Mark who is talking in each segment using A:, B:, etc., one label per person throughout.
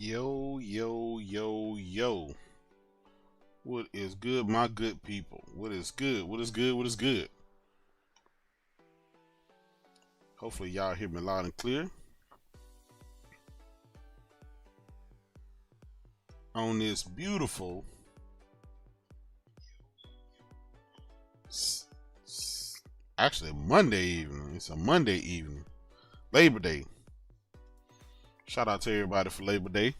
A: Yo, yo, yo, yo. What is good, my good people? What is good? What is good? What is good? Hopefully, y'all hear me loud and clear. On this beautiful actually Monday evening. It's a Monday evening. Labor Day. Shout out to everybody for Labor Day.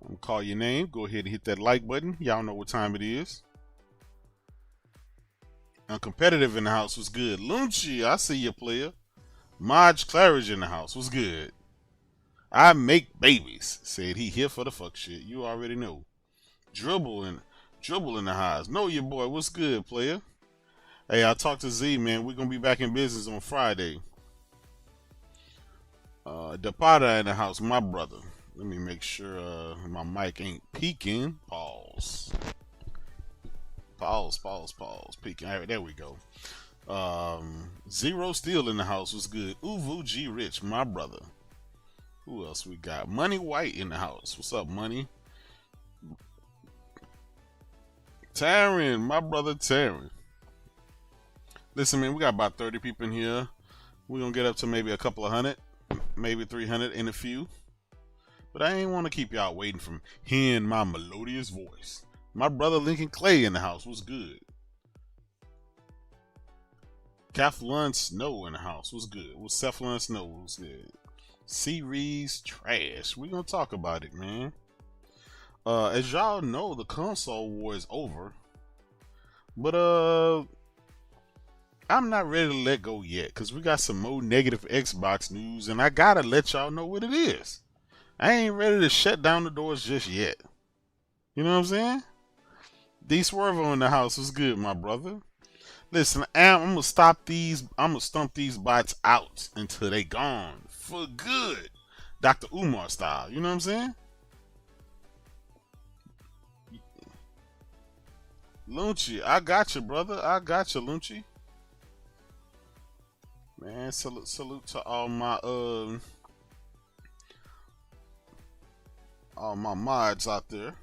A: I'm gonna call your name. Go ahead and hit that like button. Y'all know what time it is. Uncompetitive in the house was good. Lunchi, I see you, player. Maj Claridge in the house was good. I make babies. Said he here for the fuck shit. You already know. Dribble in the house. Know your boy. What's good, player? Hey, I talked to Z, man. We're gonna be back in business on Friday. Depada in the house, my brother. Let me make sure my mic ain't peaking. Pause. Peaking. All right, there we go. Zero Steel in the house was good. Uvu G Rich, my brother. Who else we got? Money White in the house. What's up, Money? Taryn, my brother Taryn. Listen, man, we got about 30 people in here. We're gonna get up to maybe a couple of hundred, maybe 300 in a few. But I ain't want to keep y'all waiting from hearing my melodious voice. My brother Lincoln Clay in the house was good. Kathleen Snow in the house was good. Was Cephalon Snow was good. Series trash. We're gonna talk about it, man. As y'all know, the console war is over. But I'm not ready to let go yet, because we got some more negative Xbox news, and I gotta let y'all know what it is. I ain't ready to shut down the doors just yet. You know what I'm saying? D Swervo in the house was good, my brother. Listen, I'm gonna stop these. I'm gonna stump these bots out until they gone for good, Dr. Umar style. You know what I'm saying? Lunchi, I got you, brother. I got you, Lunchi. Man, salute to all my mods out there.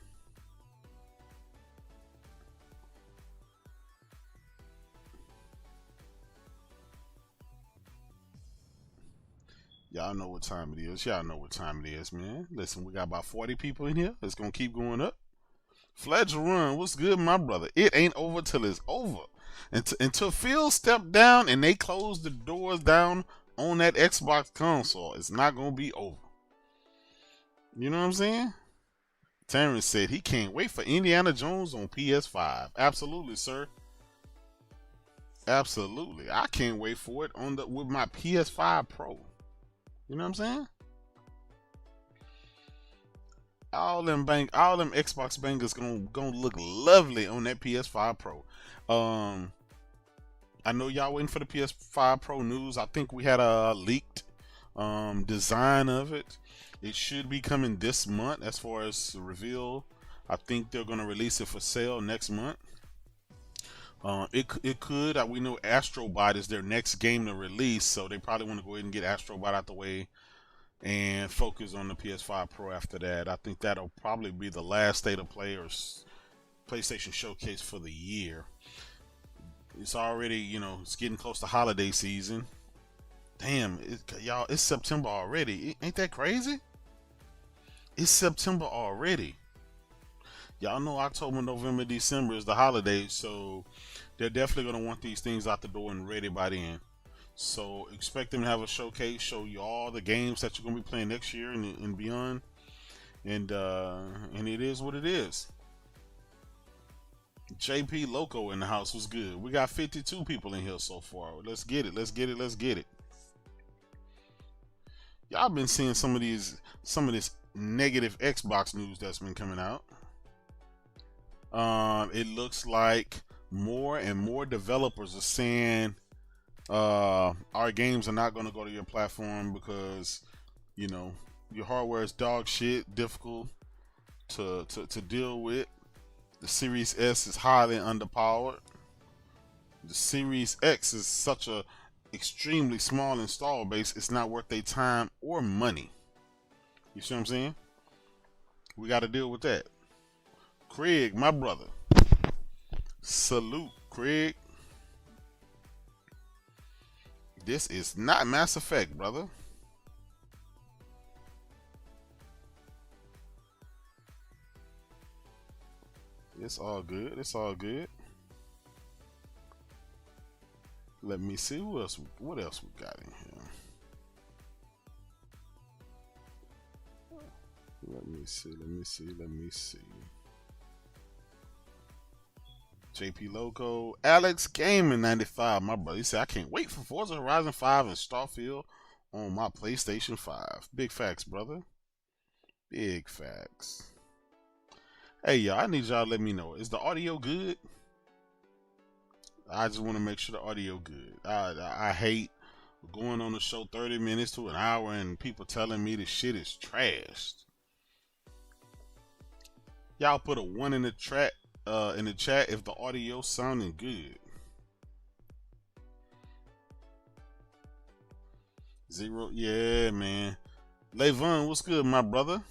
A: Y'all know what time it is. Y'all know what time it is, man. Listen, we got about 40 people in here. It's gonna keep going up. Fledger Run, what's good, my brother? It ain't over till it's over. Until Phil stepped down and they closed the doors down on that Xbox console, it's not gonna be over. You know what I'm saying? Terrence said he can't wait for Indiana Jones on PS5. Absolutely, sir. Absolutely. I can't wait for it on the with my PS5 Pro. You know what I'm saying? All them Xbox bangers gonna look lovely on that PS5 Pro. Um, I know y'all waiting for the PS5 Pro news. I think we had a leaked design of it. It should be coming this month as far as the reveal. I think they're gonna release it for sale next month. It could. We know Astrobot is their next game to release, so they probably want to go ahead and get Astrobot out the way and focus on the PS5 Pro after that. I think that'll probably be the last state of play or PlayStation showcase for the year. It's already, it's getting close to holiday season. Damn, y'all, it's September already. Ain't that crazy? It's September already. Y'all know October, November, December is the holidays, so they're definitely going to want these things out the door and ready by then. So expect them to have a showcase, show you all the games that you're going to be playing next year and beyond. And it is what it is. JP Loco in the house was good. We got 52 people in here so far. Let's get it. Let's get it. Let's get it. Y'all been seeing some of this negative Xbox news that's been coming out. It looks like more and more developers are saying our games are not going to go to your platform because your hardware is dog shit, difficult to deal with. The Series S is highly underpowered. The Series X is such a extremely small install base, it's not worth their time or money. You see what I'm saying? We got to deal with that. Craig, my brother. Salute, Craig. This is not Mass Effect, brother. It's all good. It's all good. Let me see what else we got in here. Let me see. JP Loco, Alex Gaming 95, my brother. He said I can't wait for Forza Horizon 5 and Starfield on my PlayStation 5. Big facts, brother. Big facts. Hey y'all, I need y'all to let me know. Is the audio good? I just want to make sure the audio good. I hate going on the show 30 minutes to an hour and people telling me the shit is trashed. Y'all put a 1 in the chat if the audio sounding good. 0, yeah, man. Levon, what's good, my brother?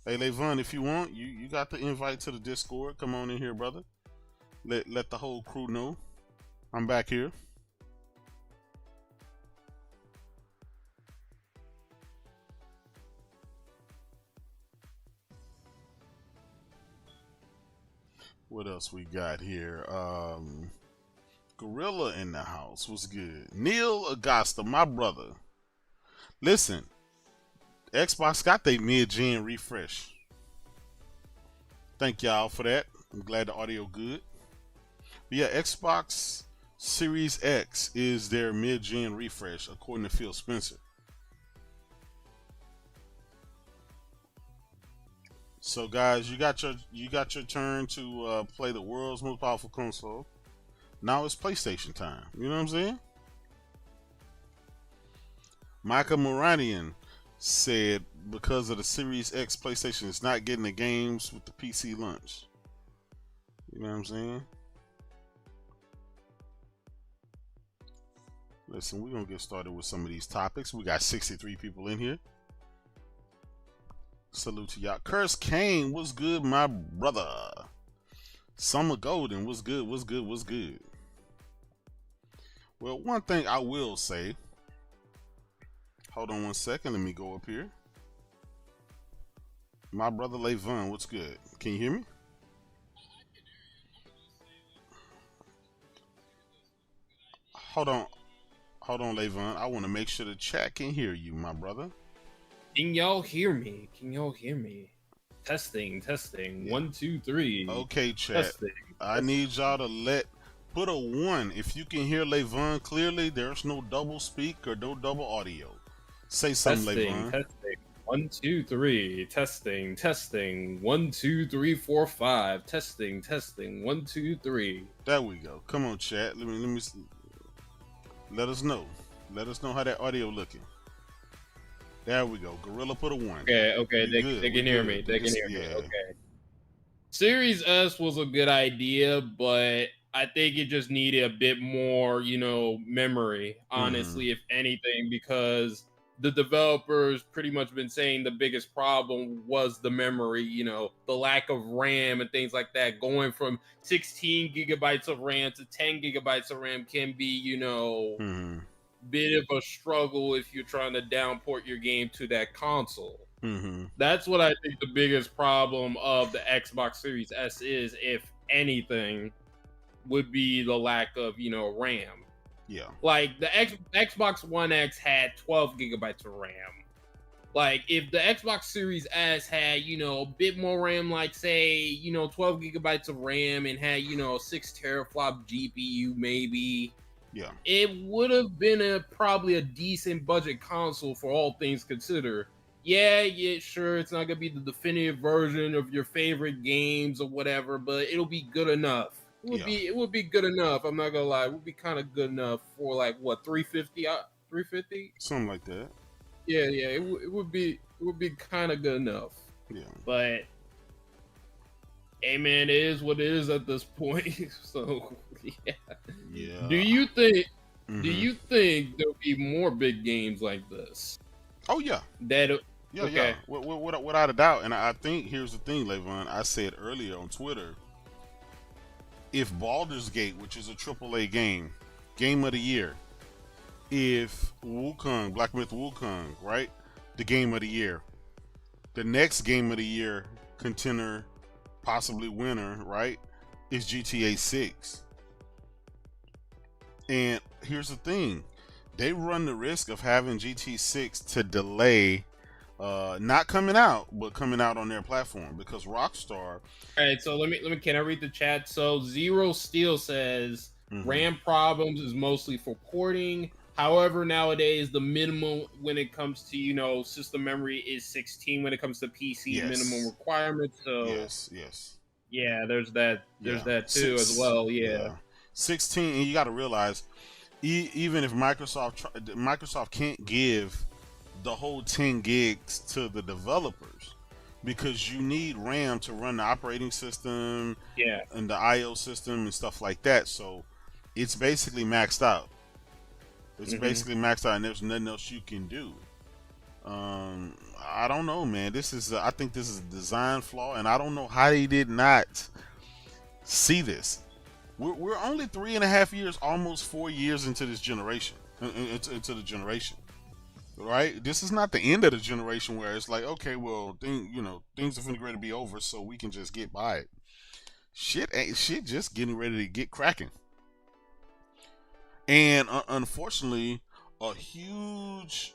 A: Hey, Levon, if you want, you got the invite to the Discord. Come on in here, brother. Let the whole crew know I'm back here. What else we got here? Gorilla in the house. What's good? Neil Augusta, my brother. Listen, Xbox got their mid-gen refresh. Thank y'all for that. I'm glad the audio good. But yeah, Xbox Series X is their mid-gen refresh, according to Phil Spencer. So guys, you got your turn to play the world's most powerful console. Now it's PlayStation time. You know what I'm saying? Micah Moranian said because of the Series X, PlayStation is not getting the games with the PC launch. You know what I'm saying? Listen, we're going to get started with some of these topics. We got 63 people in here. Salute to y'all. Curse Kane, what's good, my brother? Summer Golden, what's good, what's good, what's good? Well, one thing I will say, hold on one second, let me go up here. My brother Levon, what's good? Can you hear me? Hold on, Levon. I want to make sure the chat can hear you, my brother.
B: Can y'all hear me? Can y'all hear me? Testing.
A: Yeah.
B: 1, 2, 3.
A: Okay, chat.
B: Testing.
A: I need y'all to put a 1 if you can hear Levon clearly. There's no double speak or no double audio. Say something, Levon.
B: Testing. 1, 2, 3. Testing. 1, 2, 3, 4, 5. Testing. 1, 2, 3.
A: There we go. Come on, chat. Let us know. Let us know how that audio looking. There we go. Gorilla put a 1.
B: Okay. They can hear me. They can hear me. Okay. Series S was a good idea, but I think it just needed a bit more, memory, honestly, if anything, because the developers pretty much been saying the biggest problem was the memory, the lack of RAM and things like that. Going from 16 gigabytes of RAM to 10 gigabytes of RAM can be, bit of a struggle if you're trying to downport your game to that console. That's what I think the biggest problem of the Xbox Series S is, if anything, would be the lack of, RAM.
A: Yeah.
B: Like the Xbox One X had 12 gigabytes of RAM. Like if the Xbox Series S had, a bit more RAM, like say, 12 gigabytes of RAM and had, a 6 teraflop GPU maybe.
A: Yeah.
B: It would have been probably a decent budget console for all things considered. Yeah, sure, it's not gonna be the definitive version of your favorite games or whatever, but it'll be good enough. It would be good enough. I'm not gonna lie, it would be kind of good enough for like what, 350, 350,
A: something like that.
B: Yeah, it would be kind of good enough.
A: Yeah,
B: but hey, man, it is what it is at this point. So
A: yeah.
B: Do you think there'll be more big games like this?
A: Oh yeah. Yeah. Without a doubt. And I think here's the thing, Levon. I said earlier on Twitter, if Baldur's Gate, which is a AAA game of the year, if Black Myth Wukong, right, the game of the year, the next game of the year contender, possibly winner, right, is GTA 6. And here's the thing, they run the risk of having GT 6 to delay, not coming out, but coming out on their platform, because Rockstar.
B: All right, so can I read the chat? So Zero Steel says RAM problems is mostly for porting. However, nowadays the minimum when it comes to system memory is 16 when it comes to PC minimum requirements. So
A: yes.
B: Yeah, there's that too as well. Yeah.
A: 16, and you got to realize, even if Microsoft can't give the whole 10 gigs to the developers, because you need RAM to run the operating system, and the IO system and stuff like that. So it's basically maxed out. Basically maxed out, and there's nothing else you can do. I don't know, man. I think this is a design flaw, and I don't know how they did not see this. We're only 3.5 years, almost 4 years into this generation, into the generation, right? This is not the end of the generation where it's like, okay, well, things are finna ready to be over, so we can just get by it. Shit just getting ready to get cracking. And unfortunately, a huge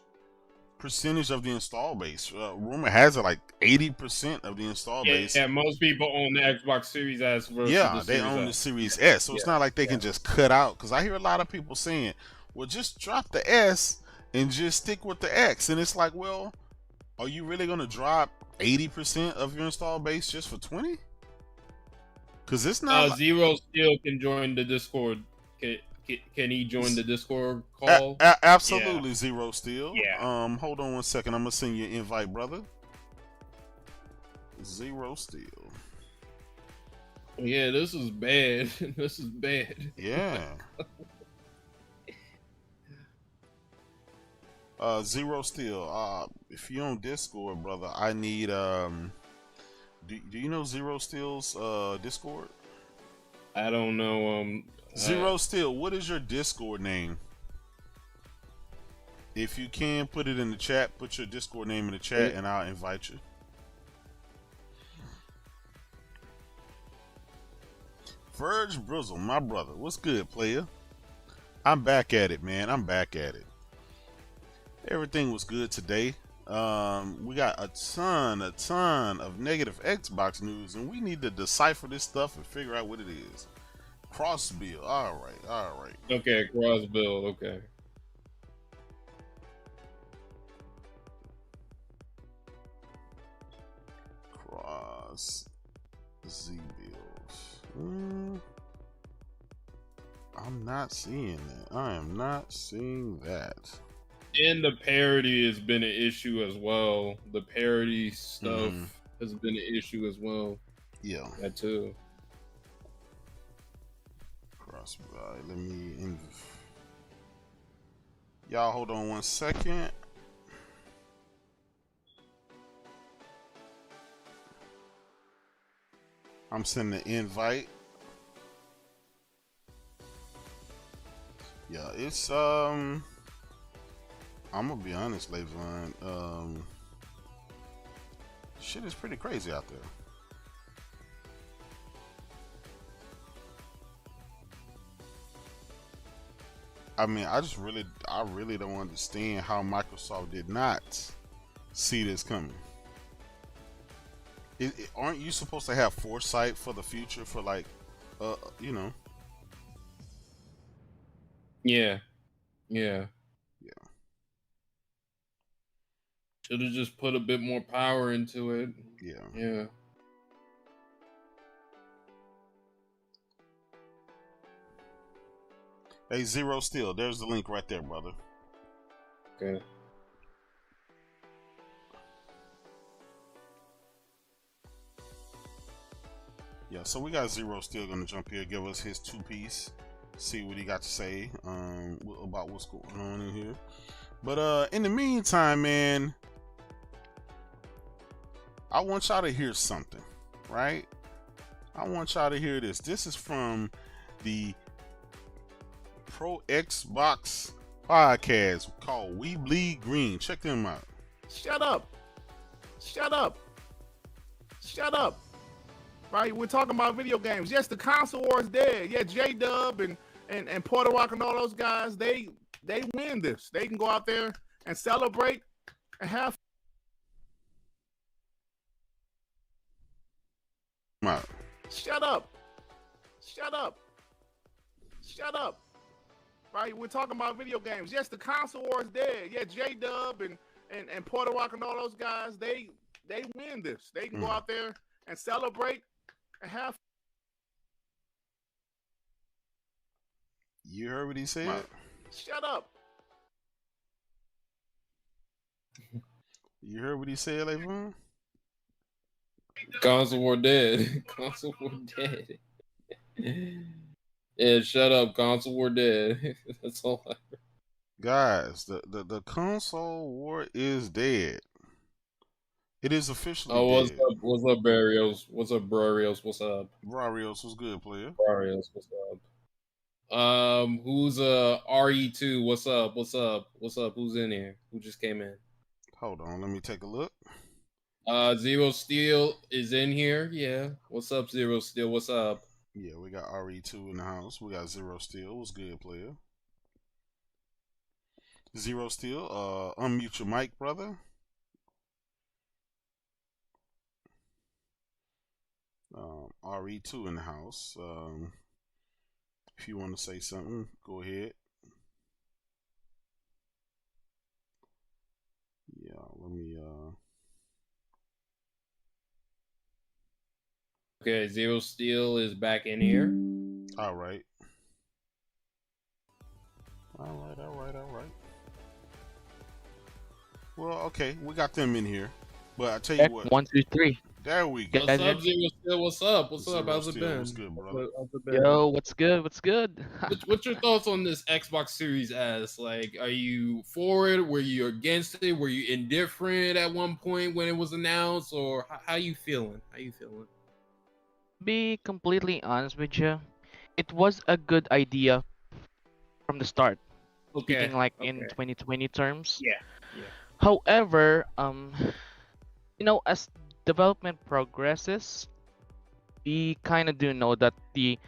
A: percentage of the install base, rumor has it like 80% of the install base.
B: Yeah, most people own the Xbox Series S versus
A: they own the Series S, so it's not like they can just cut out. Because I hear a lot of people saying, well, just drop the S and just stick with the X. And it's like, well, are you really going to drop 80% of your install base just for 20? Because it's not
B: Zero Steel can join the Discord. Can he join the Discord call?
A: Absolutely, Zero Steel.
B: Yeah.
A: Hold on one second. I'm gonna send you an invite, brother. Zero Steel.
B: Yeah, this is bad. This is bad.
A: Yeah. Zero Steel. If you're on Discord, brother, I need Do you know Zero Steel's Discord?
B: I don't know.
A: Zero Steel, what is your Discord name? If you can, put it in the chat. Put your Discord name in the chat, and I'll invite you. Verge Brizzle, my brother. What's good, player? I'm back at it, man. I'm back at it. Everything was good today. We got a ton of negative Xbox news, and we need to decipher this stuff and figure out what it is. Cross bill. All right.
B: Okay, cross build. Okay.
A: Cross Z bills. I'm not seeing that. I am not seeing that.
B: And the parity has been an issue as well. The parity stuff has been an issue as well.
A: Yeah.
B: That too.
A: Cross. All right, let me. Y'all hold on 1 second. I'm sending the invite. Yeah, it's I'm gonna be honest, Levon. Shit is pretty crazy out there. I mean, I really don't understand how Microsoft did not see this coming. Aren't you supposed to have foresight for the future for like, you know?
B: Yeah.
A: Yeah.
B: Should have just put a bit more power into it. Yeah.
A: Hey, Zero Steel, there's the link right there, brother.
B: Okay.
A: Yeah, so we got Zero Steel gonna jump here, give us his 2-piece, see what he got to say about what's going on in here. But in the meantime, man, I want y'all to hear something, right? I want y'all to hear this. This is from the Pro Xbox podcast called We Bleed Green. Check them out.
C: Shut up. Right? We're talking about video games. Yes, the console war is dead. Yeah, J-Dub and Puerto Rock and all those guys, they win this. They can go out there and celebrate and have
A: fun.
C: Shut up. Right? We're talking about video games. Yes, the console war is dead. Yeah, J-Dub and Puerto Rock and all those guys, they win this. They can go out there and celebrate and have.
A: You heard what he said?
C: Shut up.
A: You heard what he said, Levon?
B: Console war dead. Console war dead. Yeah, shut up. Console war dead. That's all I heard.
A: Guys, the console war is dead. It is officially dead.
B: What's up, Barrios? What's up, Barrios? What's up?
A: Barrios, what's good, player?
B: Barrios, what's up? Who's RE2? What's up? Who's in here? Who just came in?
A: Hold on, let me take a look.
B: Zero Steel is in here. Yeah. What's up, Zero Steel? What's up?
A: Yeah, we got RE2 in the house. We got Zero Steel. What's good, player? Zero Steel, unmute your mic, brother. RE2 in the house. If you want to say something, go ahead. Yeah, let me
B: Okay, Zero Steel is back in here.
A: All right. Well, okay, we got them in here. But I tell you what.
D: 1, 2, 3.
A: There we go.
B: What's up, Zero Steel? What's up? How's it been?
A: What's good, brother?
D: Yo, what's good?
B: What's your thoughts on this Xbox Series S? Like, are you for it? Were you against it? Were you indifferent at one point when it was announced? Or how you feeling?
D: Be completely honest with you, it was a good idea from the start.
B: Okay.
D: Speaking like in 2020 terms.
B: Yeah.
D: However, as development progresses, we kind of do know that the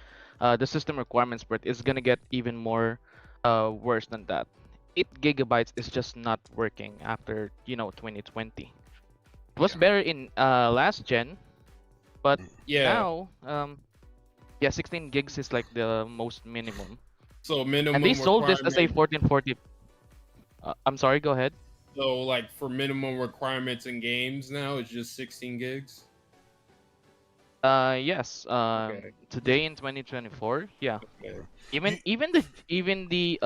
D: system requirements for it is gonna get even more worse than that. 8 GB is just not working after 2020. It was
A: Yeah.
D: better in last gen, but
B: Yeah.
D: now yeah, 16 gigs is like the most minimum.
B: So
D: And they
B: minimum
D: sold this as a
B: requirement.
D: 1440. I'm sorry, go ahead.
B: So like for minimum requirements in games now, it's just 16 gigs.
D: Yes.
B: Okay.
D: Today in 2024, yeah.
B: Okay.
D: Even
A: You,
D: even the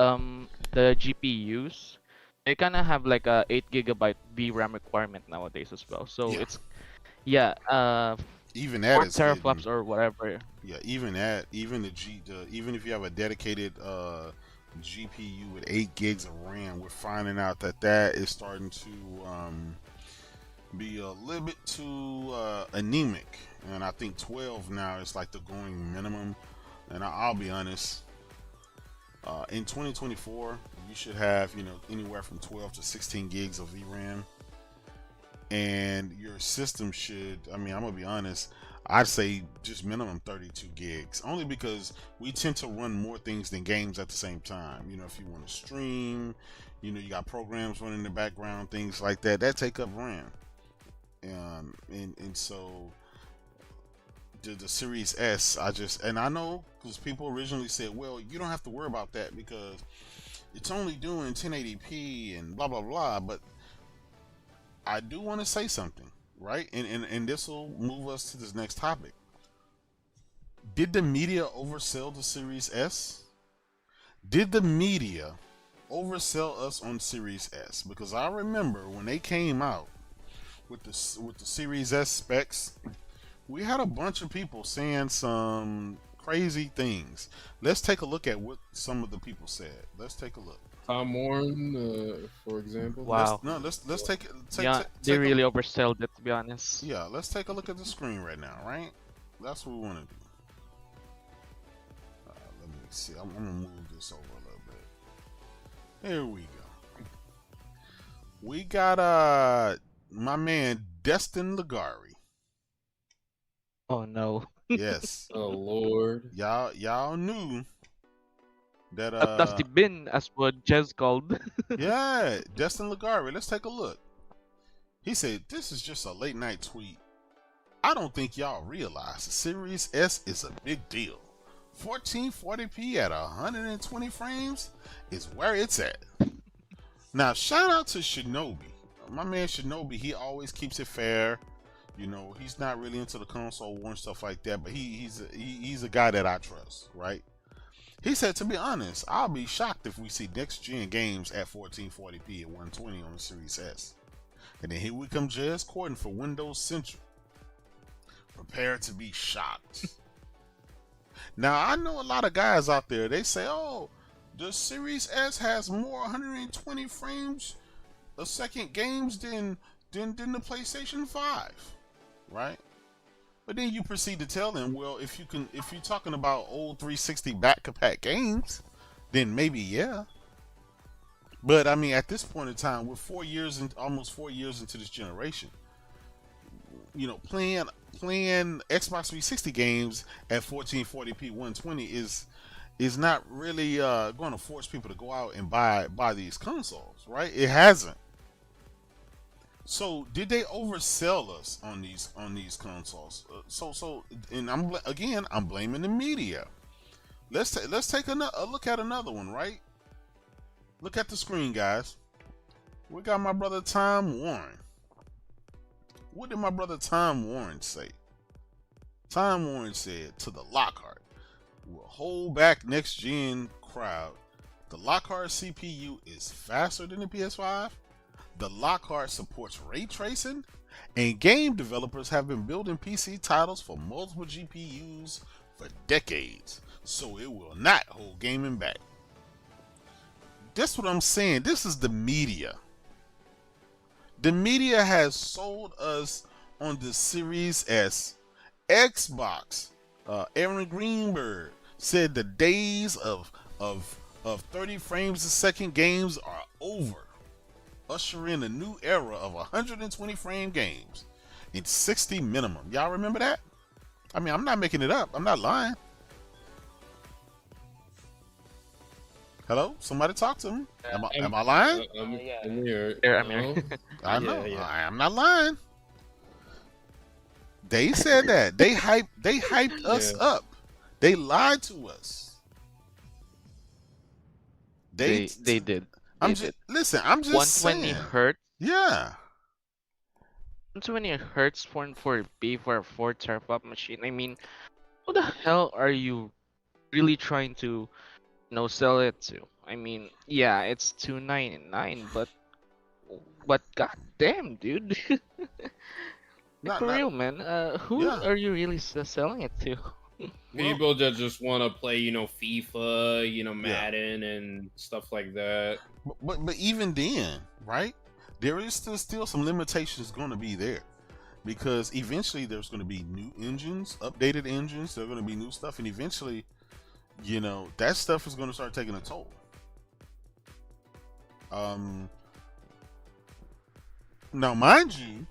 D: GPUs, they kind of have like a 8 GB VRAM requirement nowadays as well. So
A: yeah.
D: it's yeah,
A: Even that
D: four
A: is getting.
D: teraflops or whatever.
A: Yeah. Even that. Even if you have a dedicated GPU with 8 gigs of RAM, we're finding out that that is starting to be a little bit too anemic. And I think 12 now is like the going minimum. And I'll be honest, in 2024, you should have, anywhere from 12 to 16 gigs of VRAM. And your system should, I'm going to be honest, I'd say just minimum 32 gigs. Only because we tend to run more things than games at the same time. If you want to stream, you got programs running in the background, things like that, that take up RAM. And so the Series S, and I know because people originally said, well, you don't have to worry about that because it's only doing 1080p and blah blah blah. But I do want to say something, right? And this will move us to this next topic. Did the media oversell the Series S? Did the media oversell us on Series S? Because I remember when they came out with the Series S specs, we had a bunch of people saying some crazy things. Let's take a look at what some of the people said. Let's take a look.
B: Tom Warren, for example.
D: Wow.
A: Let's take
D: Yeah, they
A: take
D: really
A: a,
D: oversold it, to be honest.
A: yeah. Let's take a look at the screen right now, right? That's what we want to do. Let me see. I'm gonna move this over a little bit. Here we go. We got my man Destin Legari.
D: Oh no.
A: Yes.
B: Oh Lord.
A: Y'all knew that
D: A dusty bin, as what Jez called.
A: yeah, Destin Legari. Let's take a look. He said, "This is just a late night tweet. I don't think y'all realize the Series S is a big deal. 1440p at 120 frames is where it's at." Now, shout out to Shinobi. My man Shinobi, he always keeps it fair. He's not really into the console war and stuff like that, but he's a guy that I trust, right? He said, to be honest, I'll be shocked if we see next gen games at 1440p at 120 on the Series S. And then here we come Jez Corden for Windows Central. Prepare to be shocked. Now, I know a lot of guys out there, they say, oh, the Series S has more 120 frames a second games than the PlayStation 5, right? But then you proceed to tell them, well, if you're talking about old 360 back compat games, then maybe yeah. But I mean, at this point in time, we're almost 4 years into this generation. Playing Xbox 360 games at 1440p 120 is not really going to force people to go out and buy these consoles, right? It hasn't. So did they oversell us on these consoles? And I'm blaming the media. Let's take a look at another one, right? Look at the screen, guys. We got my brother Tom Warren. What did my brother Tom Warren say? Tom Warren said to the Lockhart, "We'll hold back next gen crowd. The Lockhart CPU is faster than the PS5. The Lockhart supports ray tracing, and game developers have been building PC titles for multiple GPUs for decades, so it will not hold gaming back." That's what I'm saying. This is the media. The media has sold us on the Series S. Xbox, Aaron Greenberg said the days of 30 frames a second games are over. Usher in a new era of 120 frame games and 60 minimum. Y'all remember that? I mean, I'm not making it up. I'm not lying. Hello, somebody talk to me.
B: I'm,
A: Am I lying?
D: Yeah.
B: I'm here.
D: There, I'm here.
B: No?
A: I
B: Yeah,
A: know.
B: yeah.
A: I am not lying. They said that. They hyped us
B: Yeah.
A: up. They lied to us.
D: They did.
A: I'm
D: They
A: just
D: did.
A: listen, I'm just
D: 120
A: saying.
D: hertz.
A: Yeah.
D: 120 hertz for a 4 teraflop machine. I mean, who the hell are you really trying to, sell it to? I mean, yeah, it's 299, but goddamn, dude. Like
A: Not
D: for
A: not
D: real, man. Who
A: yeah.
D: are you really selling it to?
A: Well,
B: People that just want to play, FIFA,
A: yeah.
B: Madden and stuff like that.
A: But even then, right? There is still some limitations going to be there because eventually there's going to be new engines, updated engines. There's going to be new stuff, and eventually, that stuff is going to start taking a toll. Now, mind you,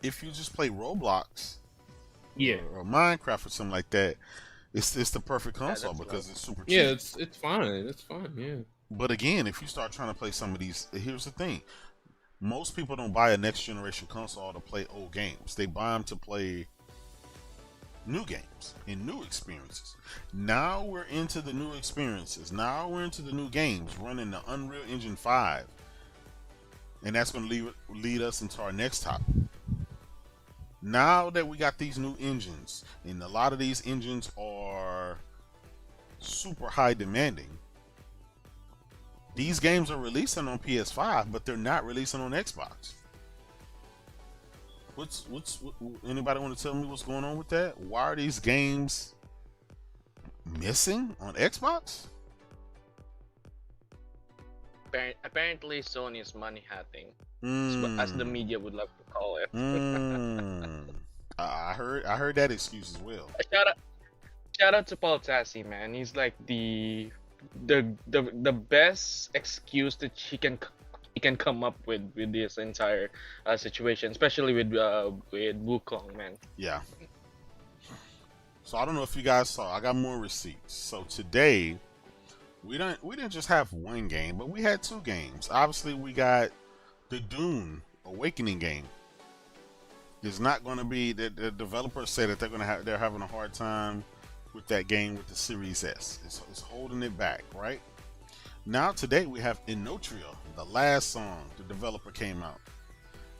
A: if you just play Roblox
B: Yeah.
A: or Minecraft or something like that, it's the perfect
D: Yeah,
A: console
D: that's
A: because it's super cheap.
B: Yeah, it's fine. It's fine. Yeah.
A: But again, if you start trying to play some of these, here's the thing: most people don't buy a next generation console to play old games. They buy them to play new games and new experiences. Now we're into the new experiences. Now we're into the new games running the Unreal Engine 5. And that's going to lead us into our next topic. Now that we got these new engines, and a lot of these engines are super high demanding, these games are releasing on PS5, but they're not releasing on Xbox. Anybody want to tell me what's going on with that? Why are these games missing on Xbox?
D: Apparently, Sony's money hatting, as the
A: Mm.
D: media would love to call it.
A: I heard that excuse as well.
D: Shout out, shout out to Paul Tassi, man. He's like the best excuse that he can come up with this entire situation, especially with Wukong, man.
A: Yeah. So I don't know if you guys saw. I got more receipts. So today we didn't just have one game, but we had two games. Obviously, we got the Dune Awakening game. It's not going to be the developers say that they're having a hard time with that game with the Series S. It's holding it back, right? Now today we have Inotria, the last song the developer came out.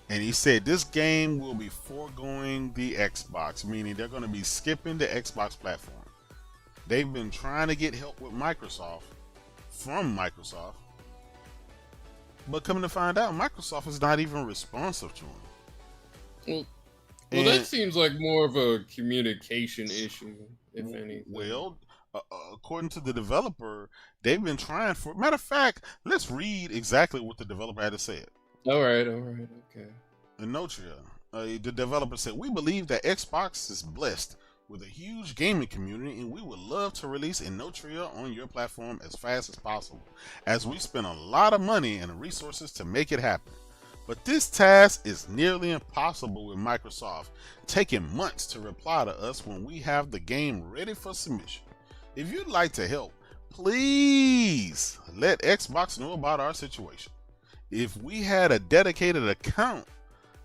A: And he said this game will be foregoing the Xbox, meaning they're going to be skipping the Xbox platform. They've been trying to get help with Microsoft from Microsoft, but coming to find out, Microsoft is not even responsive to them.
B: Well, that seems like more of a communication issue, if anything.
A: Well, according to the developer, they've been trying for. Matter of fact, let's read exactly what the developer had to say.
B: All right, okay.
A: Inotria, the developer said, "We believe that Xbox is blessed with a huge gaming community, and we would love to release Inotria on your platform as fast as possible, as we spend a lot of money and resources to make it happen. But this task is nearly impossible with Microsoft taking months to reply to us when we have the game ready for submission. If you'd like to help, please let Xbox know about our situation. If we had a dedicated account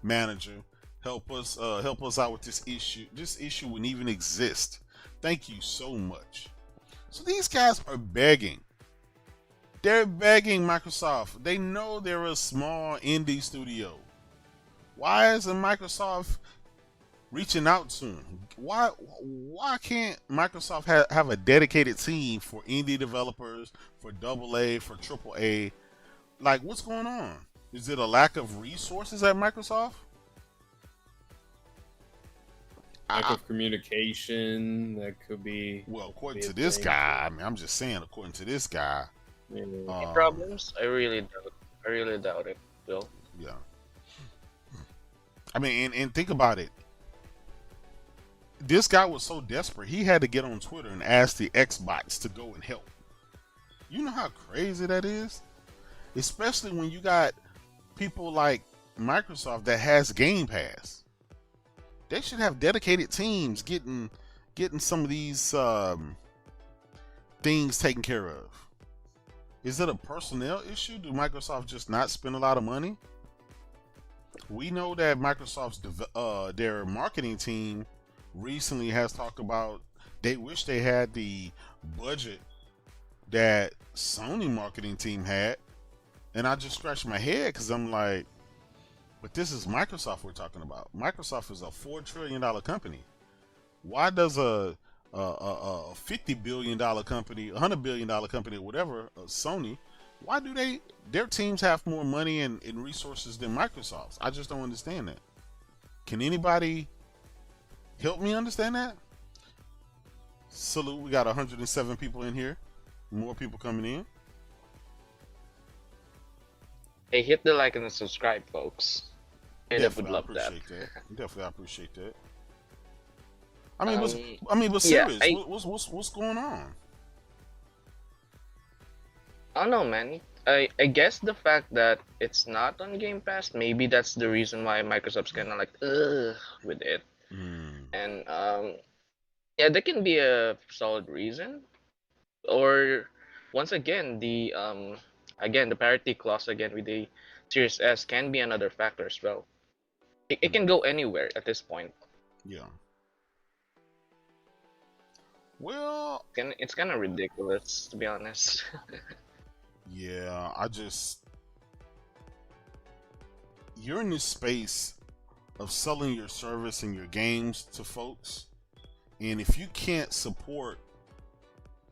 A: manager help us out with this issue wouldn't even exist. Thank you so much." So these guys are begging. They're begging Microsoft. They know they're a small indie studio. Why isn't Microsoft reaching out to them? Why can't Microsoft have a dedicated team for indie developers, for AA, for AAA? Like, what's going on? Is it a lack of resources at Microsoft?
B: Lack of communication, that could be.
A: Well, according to this guy, I mean, I'm just saying, according to this guy.
D: Problems? I really doubt it, Bill.
A: Yeah. I mean, and think about it. This guy was so desperate, he had to get on Twitter and ask the Xbox to go and help. You know how crazy that is? Especially when you got people like Microsoft that has Game Pass. They should have dedicated teams getting some of these things taken care of. Is it a personnel issue? Do Microsoft just not spend a lot of money? We know that Microsoft's their marketing team recently has talked about they wish they had the budget that Sony marketing team had, and I just scratched my head because I'm like, but this is Microsoft we're talking about. Microsoft is a $4 trillion company. Why does a $50 billion company, $100 billion company, or whatever, Sony, why do their teams have more money and resources than Microsoft's? I just don't understand that. Can anybody help me understand that? Salute, we got 107 people in here. More people coming in.
D: Hey, hit the like and the subscribe, folks. I would love that.
A: Definitely, I appreciate that. But serious,
D: yeah,
A: what's going on?
D: I don't know, man. I guess the fact that it's not on Game Pass, maybe that's the reason why Microsoft's kind of like with it. And yeah, that can be a solid reason. Or once again, the parity clause again with the Series S can be another factor as well. It can go anywhere at this point.
A: Yeah. Well,
D: it's kind of ridiculous, to be honest.
A: Yeah, you're in this space of selling your service and your games to folks, and if you can't support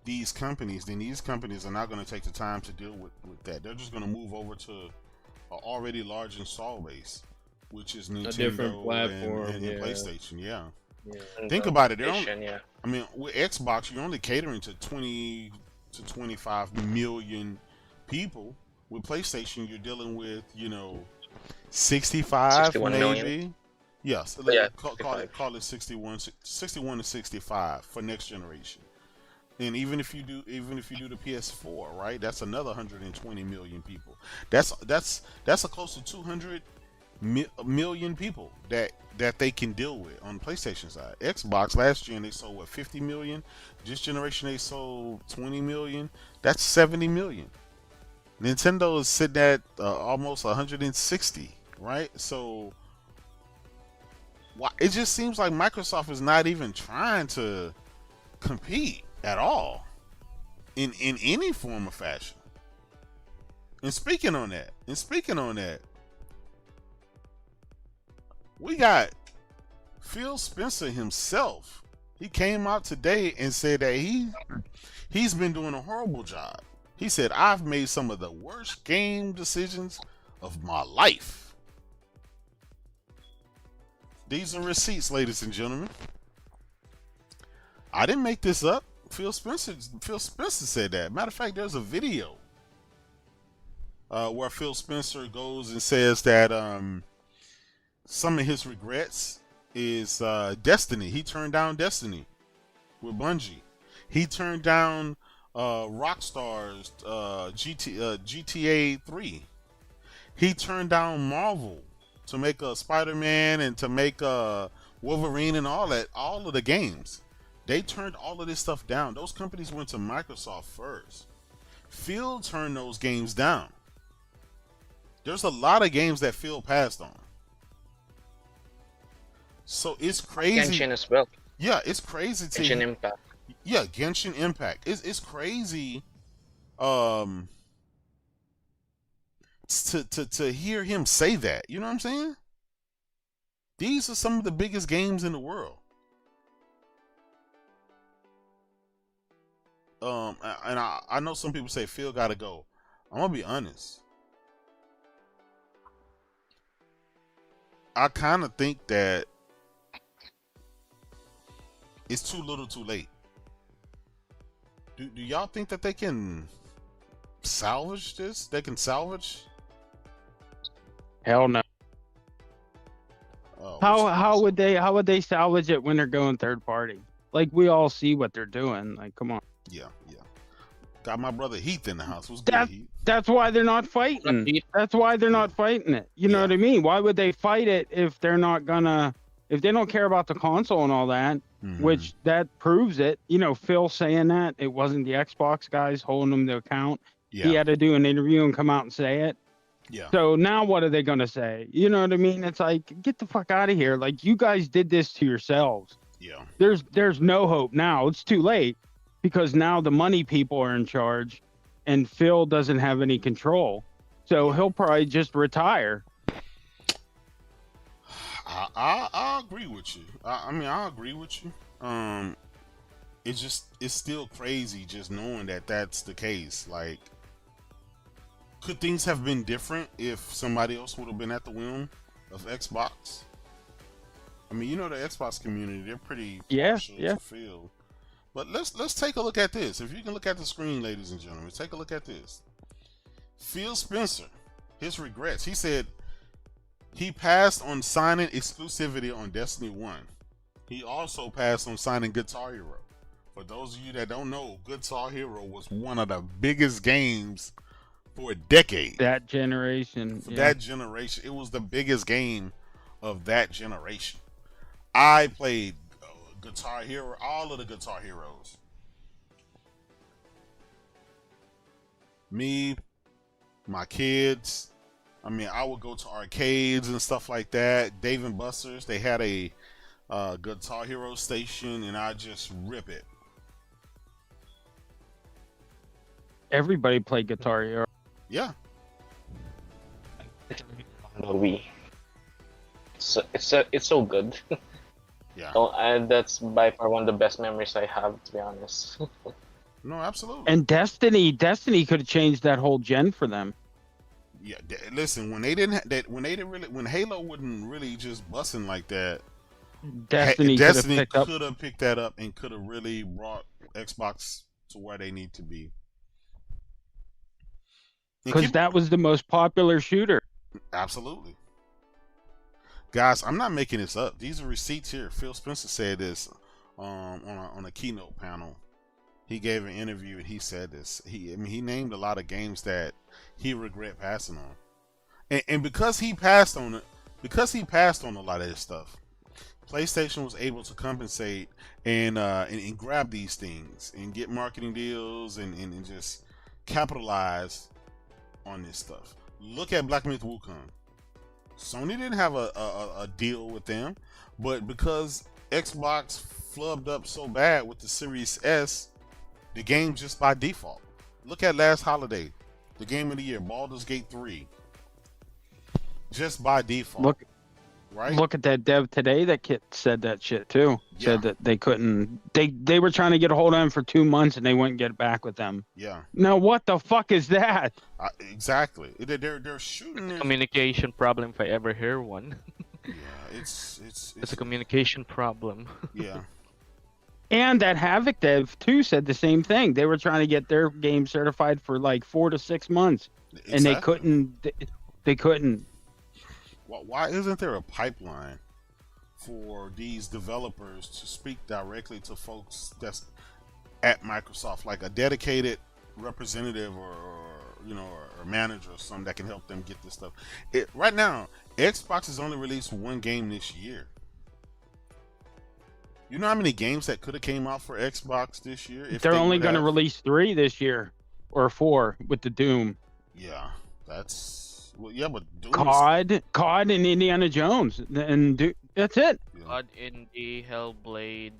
A: these companies, then these companies are not going to take the time to deal with that. They're just going to move over to an already large install base, which is Nintendo,
B: a different platform,
A: and PlayStation. Yeah.
D: And
A: Think about it.
D: Yeah.
A: I mean, with Xbox, you're only catering to 20 to 25 million people. With PlayStation, you're dealing with 65 maybe.
D: Million.
A: Yes,
D: Yeah,
A: call it 61 to 65 for next generation. And even if you do the PS4, right? That's another 120 million people. That's a close to 200 million people that they can deal with on the PlayStation side. Xbox last gen they sold 50 million. This generation they sold 20 million. That's 70 million. Nintendo is sitting at almost 160, right? So it just seems like Microsoft is not even trying to compete at all in any form or fashion. And speaking on that, we got Phil Spencer himself. He came out today and said that he's been doing a horrible job. He said, I've made some of the worst game decisions of my life. These are receipts, ladies and gentlemen. I didn't make this up. Phil Spencer said that. Matter of fact, there's a video where Phil Spencer goes and says that some of his regrets is Destiny. He turned down Destiny with Bungie. He turned down Rockstar's GTA 3. He turned down Marvel to make a Spider-Man and to make Wolverine and all of the games. They turned all of this stuff down. Those companies went to Microsoft first. Phil turned those games down. There's a lot of games that Phil passed on. So it's crazy.
D: Genshin as well.
A: Yeah, it's crazy to
D: Genshin Impact.
A: Yeah, Genshin Impact. It's crazy to hear him say that. You know what I'm saying? These are some of the biggest games in the world. And I know some people say Phil gotta go. I'm gonna be honest. I kind of think that it's too little too late. Do y'all think that they can salvage this? They can salvage?
E: Hell no.
A: Oh,
E: How would they salvage it when they're going third party? Like, we all see what they're doing. Like, come on.
A: Yeah. Got my brother Heath in the house. What's good, Heath?
E: That's why they're not fighting. That's why they're not fighting it. You know what I mean? Why would they fight it if they're not gonna, if they don't care about the console and all that, which that proves it. You know, Phil saying that it wasn't the Xbox guys holding them to account. He had to do an interview and come out and say it.
A: Yeah.
E: So now what are they going to say? You know what I mean? It's like, get the fuck out of here. Like, you guys did this to yourselves.
A: Yeah.
E: There's no hope now. It's too late because now the money people are in charge and Phil doesn't have any control. So he'll probably just retire.
A: I agree with you. I agree with you. It's still crazy just knowing that that's the case. Like, could things have been different if somebody else would have been at the wheel of Xbox? I mean, the Xbox community, they're pretty partial to Phil. But let's take a look at this. If you can look at the screen, ladies and gentlemen, take a look at this. Phil Spencer, his regrets. He said he passed on signing exclusivity on Destiny 1. He also passed on signing Guitar Hero. For those of you that don't know, Guitar Hero was one of the biggest games for a decade.
E: That generation.
A: For that generation. It was the biggest game of that generation. I played Guitar Hero, all of the Guitar Heroes. Me, my kids. I mean, I would go to arcades and stuff like that. Dave and Buster's, they had a Guitar Hero station, and I just rip it.
E: Everybody played Guitar Hero.
A: Yeah.
F: On the Wii. It's so good.
A: Yeah.
F: And that's by far one of the best memories I have, to be honest.
A: No, absolutely.
E: And Destiny could have changed that whole gen for them.
A: Yeah, listen, when Halo wasn't really just busting like that,
E: Destiny could have
A: picked that up and could have really brought Xbox to where they need to be.
E: Because that was the most popular shooter.
A: Absolutely. Guys, I'm not making this up. These are receipts here. Phil Spencer said this on a keynote panel. He gave an interview and he said this. He named a lot of games that he regret passing on, and because he passed on it, because he passed on a lot of this stuff, PlayStation was able to compensate and grab these things and get marketing deals and just capitalize on this stuff. Look at Black Myth Wukong. Sony didn't have a deal with them, but because Xbox flubbed up so bad with the Series S, the game just by default. Look at last holiday, the game of the year, Baldur's Gate 3. Just by default. Look at
E: that dev today that said that shit too.
A: Yeah.
E: Said that they couldn't. They were trying to get a hold of him for 2 months and they wouldn't get back with them.
A: Yeah.
E: Now what the fuck is that?
A: Exactly. They're shooting.
D: It's a communication problem if I ever hear one.
A: Yeah, it's
D: a communication problem.
A: Yeah.
E: And that Havoc dev too said the same thing. They were trying to get their game certified for like 4 to 6 months,
A: Exactly.
E: and they couldn't. They couldn't.
A: Why isn't there a pipeline for these developers to speak directly to folks that's at Microsoft, like a dedicated representative or manager or something that can help them get this stuff? Right now, Xbox has only released one game this year. You know how many games that could have came out for Xbox this year?
E: They're only going to release 3 this year, or 4 with the Doom.
A: Yeah, that's but Doom
E: COD, and Indiana Jones, and that's it.
A: Yeah.
D: COD, Indie, Hellblade.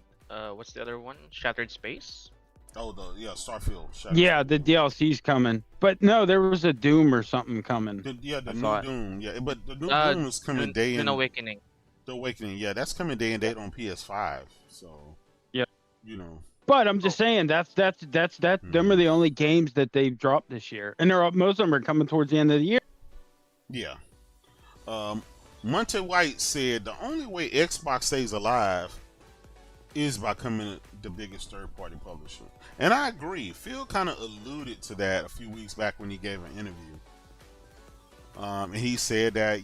D: What's the other one? Shattered Space.
A: Oh, Starfield.
E: Yeah, the DLC's coming, but no, there was a Doom or something coming.
A: The new Doom. Yeah, but the new Doom is coming day and
D: Awakening.
A: The Awakening, yeah, that's coming day and date on PS5. So,
E: yeah,
A: But
E: I'm just saying that's them are the only games that they've dropped this year, and most of them are coming towards the end of the year.
A: Yeah. Monte White said the only way Xbox stays alive is by becoming the biggest third-party publisher, and I agree. Phil kind of alluded to that a few weeks back when he gave an interview, and he said that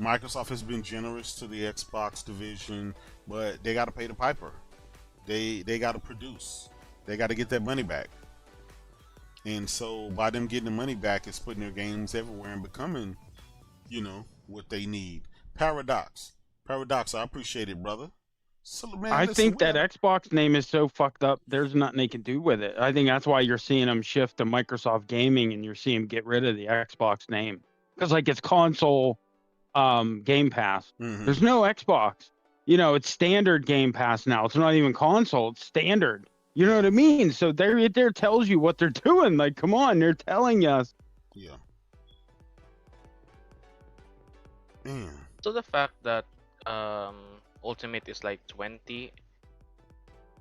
A: Microsoft has been generous to the Xbox division, but they got to pay the piper. They got to produce. They got to get that money back. And so by them getting the money back, it's putting their games everywhere and becoming, what they need. Paradox, I appreciate it, brother. So, man,
E: I
A: listen,
E: think
A: we
E: that
A: gotta-
E: Xbox name is so fucked up. There's nothing they can do with it. I think that's why you're seeing them shift to Microsoft Gaming, and you're seeing them get rid of the Xbox name because like it's console Game Pass.
A: Mhm.
E: There's no Xbox. You know, it's standard Game Pass now. It's not even console. It's standard. You know what I mean? So there tells you what they're doing. Like, come on, they're telling us.
A: Yeah. Man.
D: So the fact that Ultimate is like 20,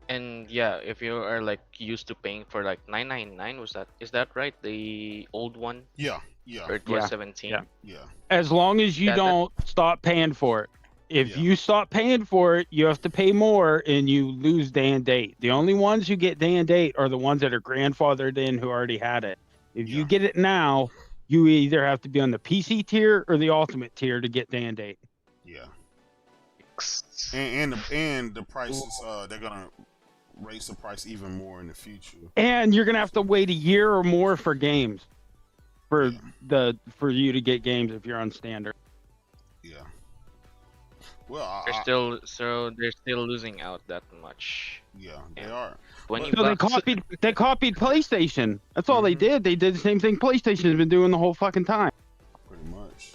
D: and yeah, if you are like used to paying for like 999, is that right? The old one,
A: Yeah.
D: or it was 17.
A: Yeah.
E: As long as you
D: Yeah,
E: don't stop paying for it. If
A: Yeah.
E: you stop paying for it, you have to pay more and you lose day and date. The only ones who get day and date are the ones that are grandfathered in who already had it. If you
A: Yeah.
E: get it now, you either have to be on the PC tier or the Ultimate tier to get day and date.
A: Yeah. And the prices, they're gonna raise the price even more in the future.
E: And you're gonna have to wait a year or more for games. For you to get games if you're on standard.
A: Yeah. Well,
D: they're still losing out that much.
A: yeah, they are.
D: 20
E: So
D: bucks.
E: they copied PlayStation. That's all they did. They did the same thing PlayStation has been doing the whole fucking time.
A: Pretty much.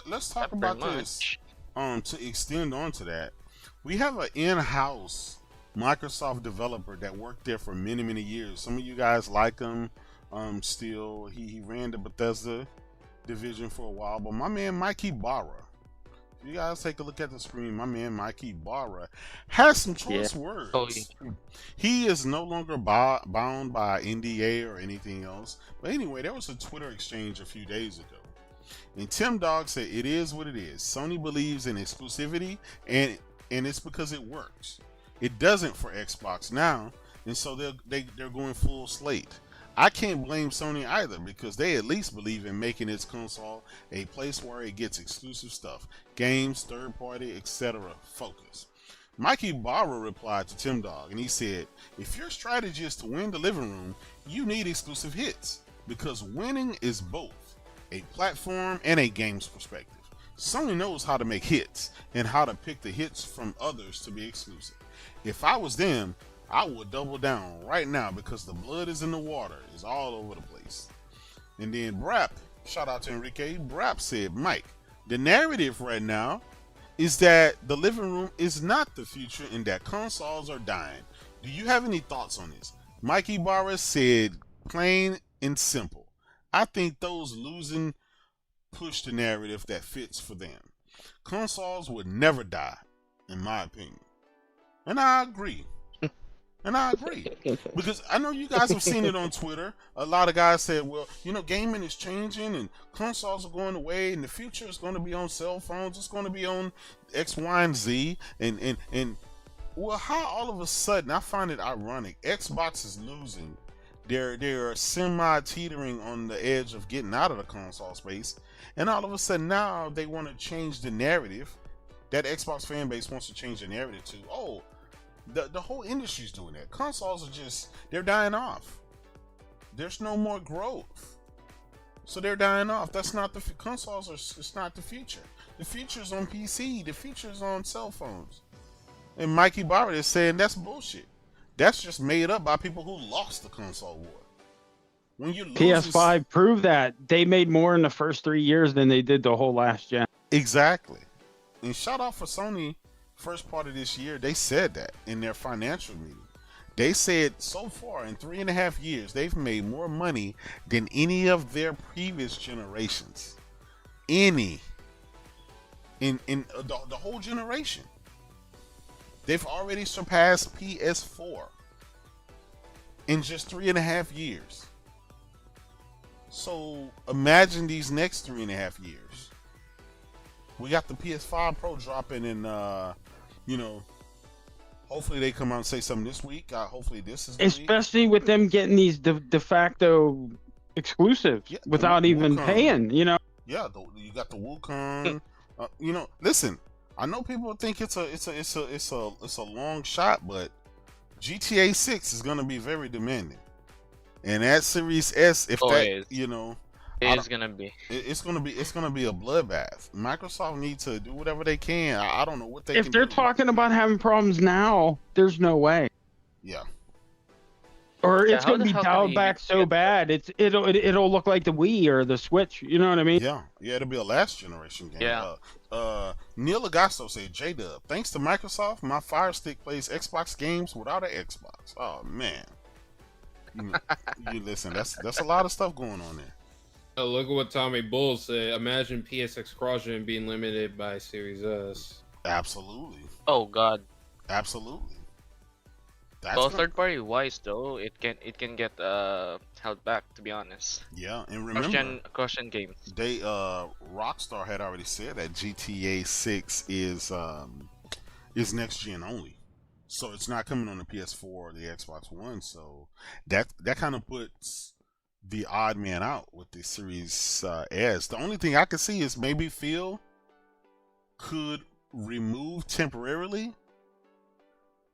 A: Let's talk
D: Not
A: about
D: pretty
A: this.
D: much.
A: To extend on to that, we have an in-house Microsoft developer that worked there for many, many years. Some of you guys like him. Still, he ran the Bethesda division for a while. But my man Mikey Barra, if you guys take a look at the screen, my man Mikey Barra has some choice words.
D: Oh, yeah.
A: He is no longer bound by NDA or anything else. But anyway, there was a Twitter exchange a few days ago. And Tim Dog said, "It is what it is. Sony believes in exclusivity, and it's because it works. It doesn't for Xbox now, and so they're going full slate. I can't blame Sony either because they at least believe in making its console a place where it gets exclusive stuff, games, third party, etc. focus." Mikey Barra replied to Tim Dog, and he said, "If your strategy is to win the living room, you need exclusive hits because winning is both a platform and a game's perspective. Sony knows how to make hits and how to pick the hits from others to be exclusive. If I was them, I would double down right now because the blood is in the water. It's all over the place." And then Brap, shout out to Enrique, Brap said, "Mike, the narrative right now is that the living room is not the future and that consoles are dying. Do you have any thoughts on this?" Mikey Barra said, "Plain and simple, I think those losing push the narrative that fits for them. Consoles would never die, in my opinion." And I agree. Because I know you guys have seen it on Twitter. A lot of guys said, well, gaming is changing and consoles are going away and the future is going to be on cell phones. It's going to be on X, Y, and Z. And well, how all of a sudden, I find it ironic, Xbox is losing. They're semi-teetering on the edge of getting out of the console space. And all of a sudden now they want to change the narrative. That Xbox fan base wants to change the narrative to, oh, the whole industry's doing that. Consoles are they're dying off. There's no more growth. So they're dying off. That's not consoles it's not the future. The future's on PC. The future's on cell phones. And Mikey Barrett is saying that's bullshit. That's just made up by people who lost the console war. When you lose
E: PS5 proved that. They made more in the first 3 years than they did the whole last gen.
A: Exactly. And shout out for Sony, first part of this year, they said that in their financial meeting. They said so far in 3.5 years, they've made more money than any of their previous generations. In the whole generation. They've already surpassed PS4 in just 3.5 years. So imagine these next 3.5 years. We got the PS5 Pro dropping in, hopefully they come out and say something this week. Hopefully this is the
E: especially with them getting these de facto exclusives without even paying,
A: Yeah, you got the Wukong. Listen, I know people think it's a long shot, but GTA 6 is going to be very demanding. And that Series S,
D: It's gonna be.
A: It's gonna be a bloodbath. Microsoft needs to do whatever they can. I don't know what they
E: If
A: can
E: they're
A: do.
E: talking about having problems now, there's no way.
A: Yeah.
E: Or
D: Yeah,
E: it's
D: how
E: going to
D: the
E: be
D: hell can
E: dialed
D: he
E: back so
D: get
E: bad, it'll look like the Wii or the Switch. You know what I mean?
A: Yeah, it'll be a last generation game.
D: Yeah.
A: Neil Agasto said, J-Dub, thanks to Microsoft, my Fire Stick plays Xbox games without an Xbox. Oh man, you listen. That's a lot of stuff going on there.
B: Oh, look at what Tommy Bull said. Imagine PSX cross-gen being limited by Series S.
A: Absolutely,
D: Oh God.
A: absolutely. That's
D: Well,
A: gonna-
D: third party wise though, it can get held back, to be honest.
A: yeah, and remember,
D: Cross-gen game.
A: they Rockstar had already said that GTA 6 is next gen only. So it's not coming on the PS4 or the Xbox One. So that kind of puts the odd man out with the Series S. The only thing I could see is maybe Phil could remove temporarily.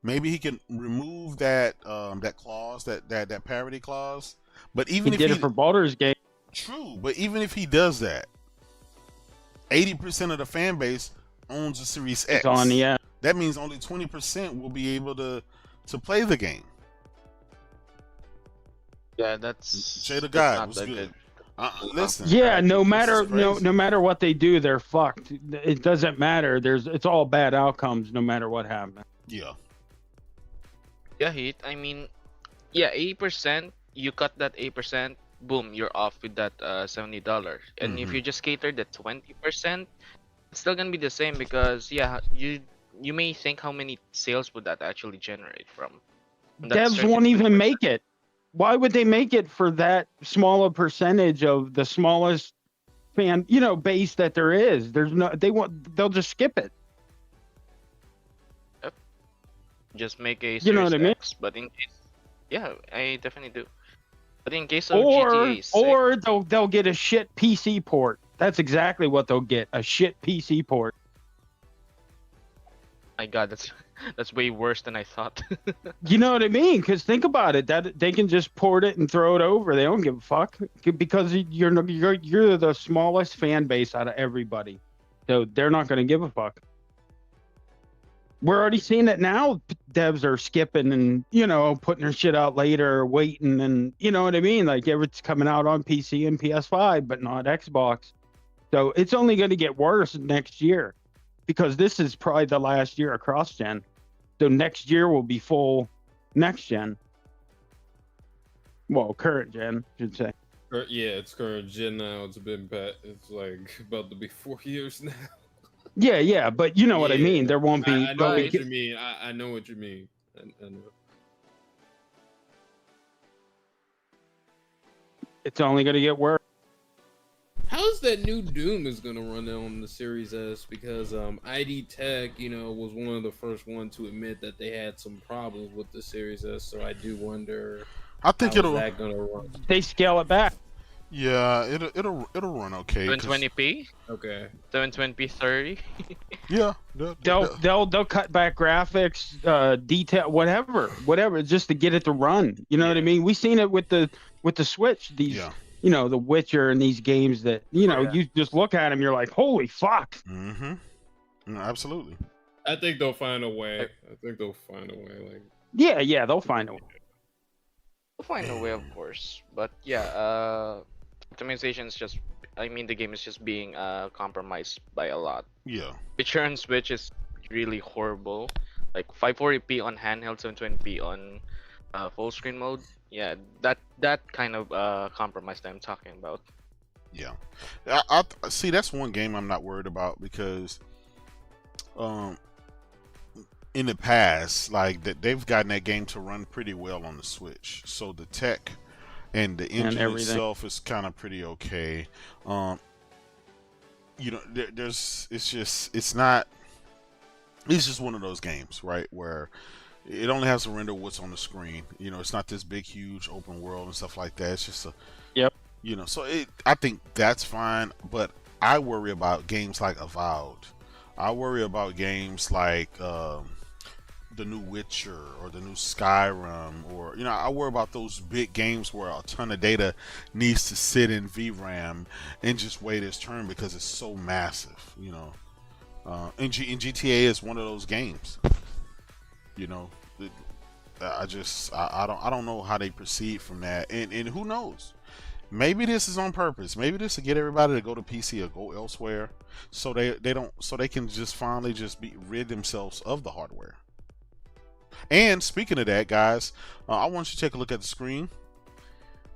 A: Maybe he can remove that that clause, that parity clause. But even
E: He
A: if
E: did it for Baldur's Gate.
A: true, but even if he does that, 80% of the fan base owns a Series X.
E: It's on the end.
A: That means only 20% will be able to play the game.
D: Yeah, that's
A: Jay the
D: that's
A: God
D: not
A: was
D: that
A: good. Listen,
E: Yeah, no
A: this
E: matter
A: is crazy.
E: no matter what they do, they're fucked. It doesn't matter. It's all bad outcomes, no matter what happens.
A: Yeah,
D: Yeah, I mean, yeah, 80%. You cut that 8%, boom, you're off with that $70. And if
A: Mhm.
D: you just cater the 20%, it's still gonna be the same because yeah, you may think how many sales would that actually generate from that
E: Devs
D: certain
E: won't even
D: 20%.
E: make it. Why would they make it for that smaller percentage of the smallest fan, base that there is? There's no, they'll just skip it.
D: Just make a
E: You know
D: Series
E: what I mean?
D: X. But in case, yeah, I definitely do. But in case of
E: Or
D: GTA 6,
E: or they'll get a shit PC port. That's exactly what they'll get, a shit PC port.
D: my God, that's way worse than I thought.
E: You know what I mean? Because think about it, that they can just port it and throw it over. They don't give a fuck because you're the smallest fan base out of everybody, so they're not going to give a fuck. We're already seeing it now. Devs are skipping and putting their shit out later, waiting, and you know what I mean. Like it's coming out on PC and PS5, but not Xbox. So it's only going to get worse next year, because this is probably the last year of cross-gen. So next year will be full next gen. Well, current gen, I should say.
B: Yeah, it's current gen now. It's like about to be 4 years now.
E: Yeah, but you know what I
B: Yeah.
E: mean. There won't be.
B: I know
D: Right.
B: what you mean. I know what you mean. I know.
E: It's only going to get worse.
B: How's that new Doom is gonna run on the Series S? Because ID Tech, was one of the first ones to admit that they had some problems with the Series S. So I do wonder
A: I think
B: how
A: it'll.
B: is that gonna run.
E: They scale it back.
A: Yeah, it'll run okay. 'cause-
D: 720p,
B: Okay.
D: 720p 30.
A: Yeah,
E: They'll cut back graphics, detail, whatever, just to get it to run. You know what I mean? We seen it with the Switch. These.
A: yeah.
E: The Witcher and these games that
D: yeah.
E: you just look at them, you're like, holy fuck.
A: Mm-hmm. No, absolutely.
B: I think they'll find a way. Like,
E: Yeah, they'll find a way.
D: We'll find a way, of course. But yeah, optimization is just. I mean, the game is just being compromised by a lot.
A: Yeah.
D: Picture on Switch is really horrible. Like 540p on handheld, 720p on full screen mode. Yeah, that kind of compromise that I'm talking about.
A: Yeah, I see. That's one game I'm not worried about because, in the past, like they've gotten that game to run pretty well on the Switch. So the tech and the engine
E: everything.
A: itself is kind of pretty okay. It's just one of those games, right, where it only has to render what's on the screen. It's not this big, huge open world and stuff like that. It's just
E: Yep.
A: So I think that's fine. But I worry about games like Avowed. I worry about games like the the new Witcher or the new Skyrim, or I worry about those big games where a ton of data needs to sit in VRAM and just wait its turn because it's so massive. And GTA is one of those games. I don't know how they proceed from that, and who knows? Maybe this is on purpose. Maybe this to get everybody to go to PC or go elsewhere, so they can just finally just rid themselves of the hardware. And speaking of that, guys, I want you to take a look at the screen.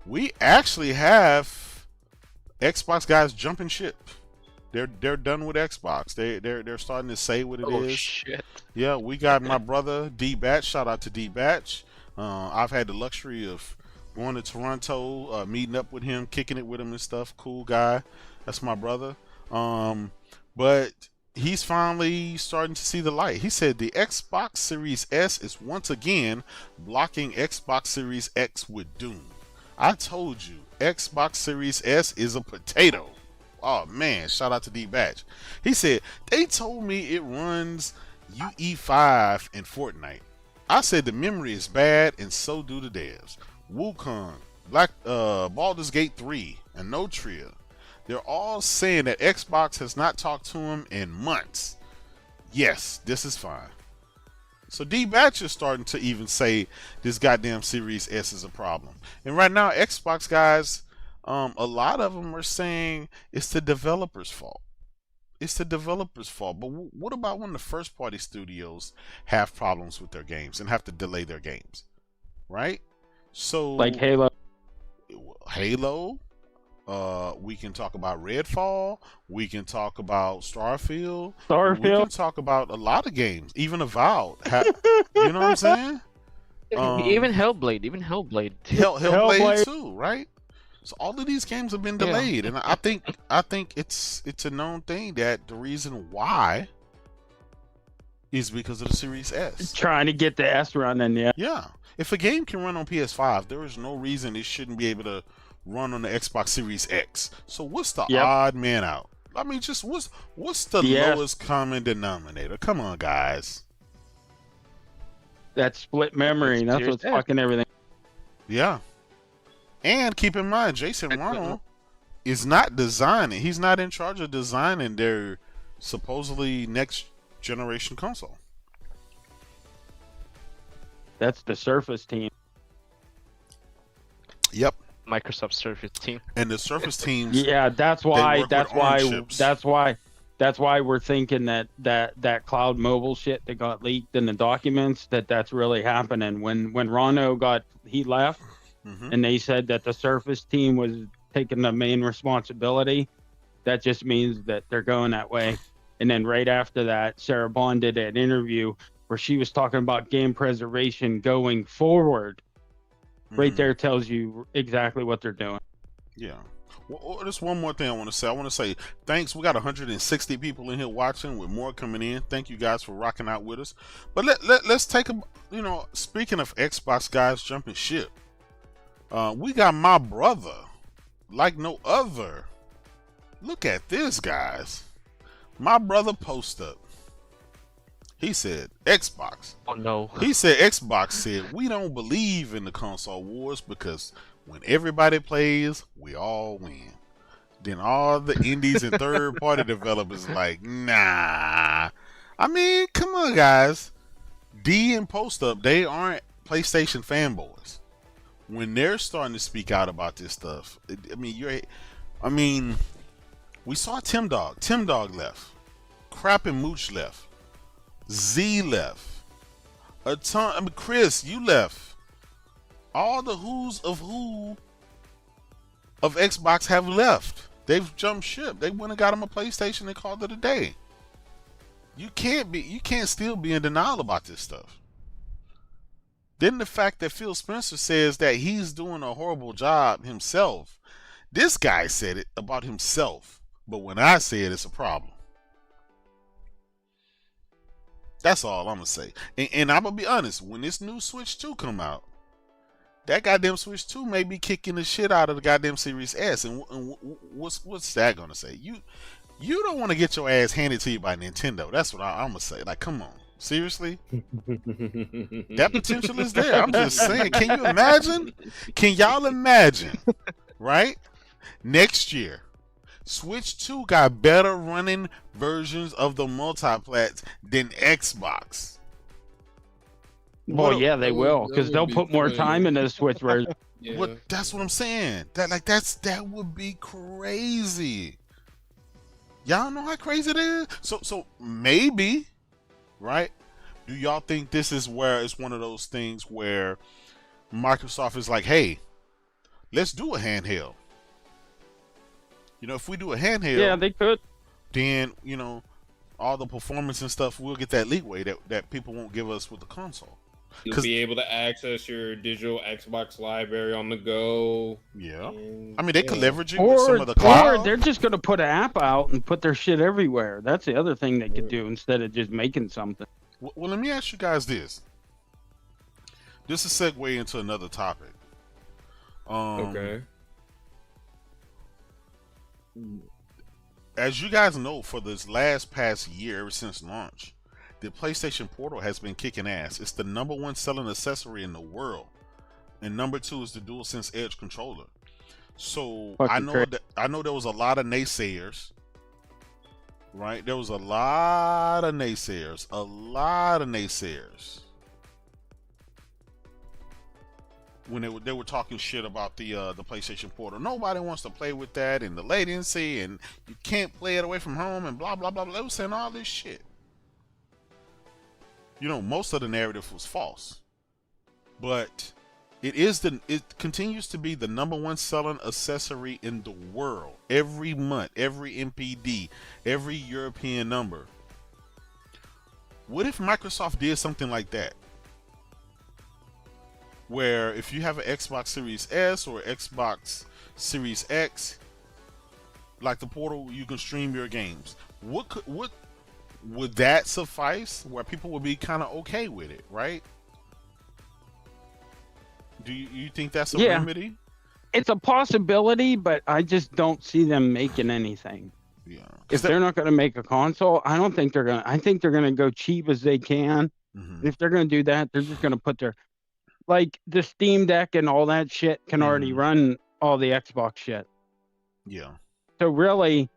A: We actually have Xbox guys jumping ship. They're done with Xbox. They're starting to say what it is.
D: Oh shit.
A: Yeah, we got my brother D Batch. Shout out to D Batch. I've had the luxury of going to Toronto, meeting up with him, kicking it with him and stuff. Cool guy. That's my brother. But he's finally starting to see the light. He said the Xbox Series S is once again blocking Xbox Series X with doom. I told you, Xbox Series S is a potato. Oh man, shout out to D Batch. He said, they told me it runs UE5 in Fortnite. I said the memory is bad and so do the devs. Wukong, Baldur's Gate 3, and No Tria. They're all saying that Xbox has not talked to him in months. Yes, this is fine. So D Batch is starting to even say this goddamn Series S is a problem. And right now, Xbox guys, a lot of them are saying it's the developers' fault. It's the developers' fault. But what about when the first party studios have problems with their games and have to delay their games? Right? So
E: Like Halo.
A: We can talk about Redfall. We can talk about Starfield.
E: Starfield.
A: We can talk about a lot of games, even Avowed. You know what I'm saying?
D: Even Hellblade.
A: Hellblade too, right? So all of these games have been delayed, and I think it's a known thing that the reason why is because of the Series S.
E: Trying to get the S running, yeah.
A: Yeah. If a game can run on PS5, there is no reason it shouldn't be able to run on the Xbox Series X. So what's the odd man out? I mean, just what's the lowest common denominator? Come on, guys.
E: That split memory, that's what's fucking everything.
A: Yeah. And keep in mind, Jason Ronald is not designing. He's not in charge of designing their supposedly next generation console.
E: That's the Surface team.
A: Yep.
D: Microsoft Surface team.
A: And the Surface teams.
E: Yeah, that's why we're thinking that cloud mobile shit that got leaked in the documents, that's really happening. When Rono he left, and they said that the Surface team was taking the main responsibility, that just means that they're going that way. And then right after that, Sarah Bond did an interview where she was talking about game preservation going forward. Right there tells you exactly what they're doing.
A: Yeah. Well, just one more thing I want to say. I want to say thanks. We got 160 people in here watching, with more coming in. Thank you guys for rocking out with us. But let's take a, speaking of Xbox guys jumping ship, we got my brother like no other. Look at this, guys. My brother post up. He said Xbox.
D: Oh no.
A: He said Xbox said we don't believe in the console wars because when everybody plays, we all win. Then all the indies and third party developers like, nah. I mean, come on, guys. D and Post Up, they aren't PlayStation fanboys. When they're starting to speak out about this stuff, we saw Tim Dog. Tim Dog left. Crap and Mooch left. Z left. A ton. Chris, you left. All the who's of who of Xbox have left. They've jumped ship. They went and got him a PlayStation and called it a day. You can't still be in denial about this stuff. Then the fact that Phil Spencer says that he's doing a horrible job himself. This guy said it about himself, but when I say it, it's a problem. That's all I'm gonna say. And I'm gonna be honest, when this new Switch 2 come out, that goddamn Switch 2 may be kicking the shit out of the goddamn Series S. And what's that gonna say? You don't want to get your ass handed to you by Nintendo. That's what I'm gonna say. Like, come on, Seriously? That potential is there. I'm just saying. Can you imagine? Can y'all imagine? Right? Next year, Switch 2 got better running versions of the multiplats than Xbox.
E: Well, yeah, they will, because they'll put more time into the Switch version.
B: Yeah.
A: What? That's what I'm saying. That would be crazy. Y'all know how crazy it is. So maybe, right? Do y'all think this is where it's one of those things where Microsoft is like, hey, let's do a handheld. You know, if we do a handheld,
E: Yeah, they could.
A: then all the performance and stuff, we'll get that leeway that people won't give us with the console.
B: You'll be able to access your digital Xbox library on the go.
A: Yeah,
B: and,
A: I mean they could leverage it with some of the
E: Or
A: cloud.
E: they're just going to put an app out and put their shit everywhere. That's the other thing they could do instead of just making something.
A: Well, let me ask you guys this. This is a segue into another topic.
B: Okay.
A: As you guys know, for this past year, ever since launch, the PlayStation Portal has been kicking ass. It's the #1 selling accessory in the world, and #2 is the DualSense Edge controller. So I know there was a lot of naysayers, right? There was a lot of naysayers, when they were talking shit about the PlayStation Portal. Nobody wants to play with that, and the latency, and you can't play it away from home, and blah blah blah. They were saying all this shit. Most of the narrative was false, but it continues to be the #1 selling accessory in the world every month, every MPD, every European number. What if Microsoft did something like that? Where if you have an Xbox Series S or Xbox Series X, like the Portal, you can stream your games. What would that suffice? Where people would be kind of okay with it, right? Do you think that's a remedy?
E: It's a possibility, but I just don't see them making anything.
A: Yeah.
E: If they're not going to make a console, I don't think they're going to. I think they're going to go cheap as they can.
A: Mm-hmm.
E: If they're going to do that, they're just going to put their, like the Steam Deck and all that shit can already run all the Xbox shit.
A: Yeah.
E: So really,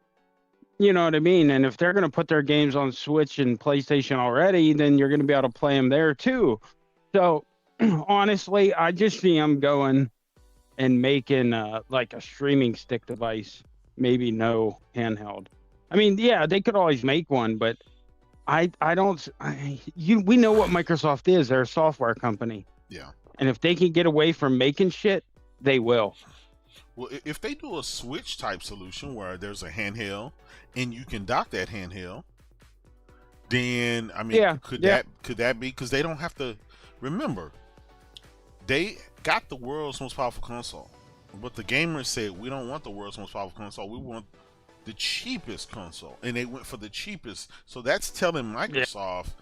E: you know what I mean? And if they're going to put their games on Switch and PlayStation already, then you're going to be able to play them there too. So honestly, I just see them going and making like a streaming stick device, maybe no handheld. I mean, yeah, they could always make one, but we know what Microsoft is. They're a software company.
A: Yeah.
E: And if they can get away from making shit, they will.
A: Well, if they do a Switch type solution where there's a handheld and you can dock that handheld, then I mean, could that be, because they don't have to remember they got the world's most powerful console, but the gamers said we don't want the world's most powerful console. We want the cheapest console, and they went for the cheapest. So that's telling Microsoft,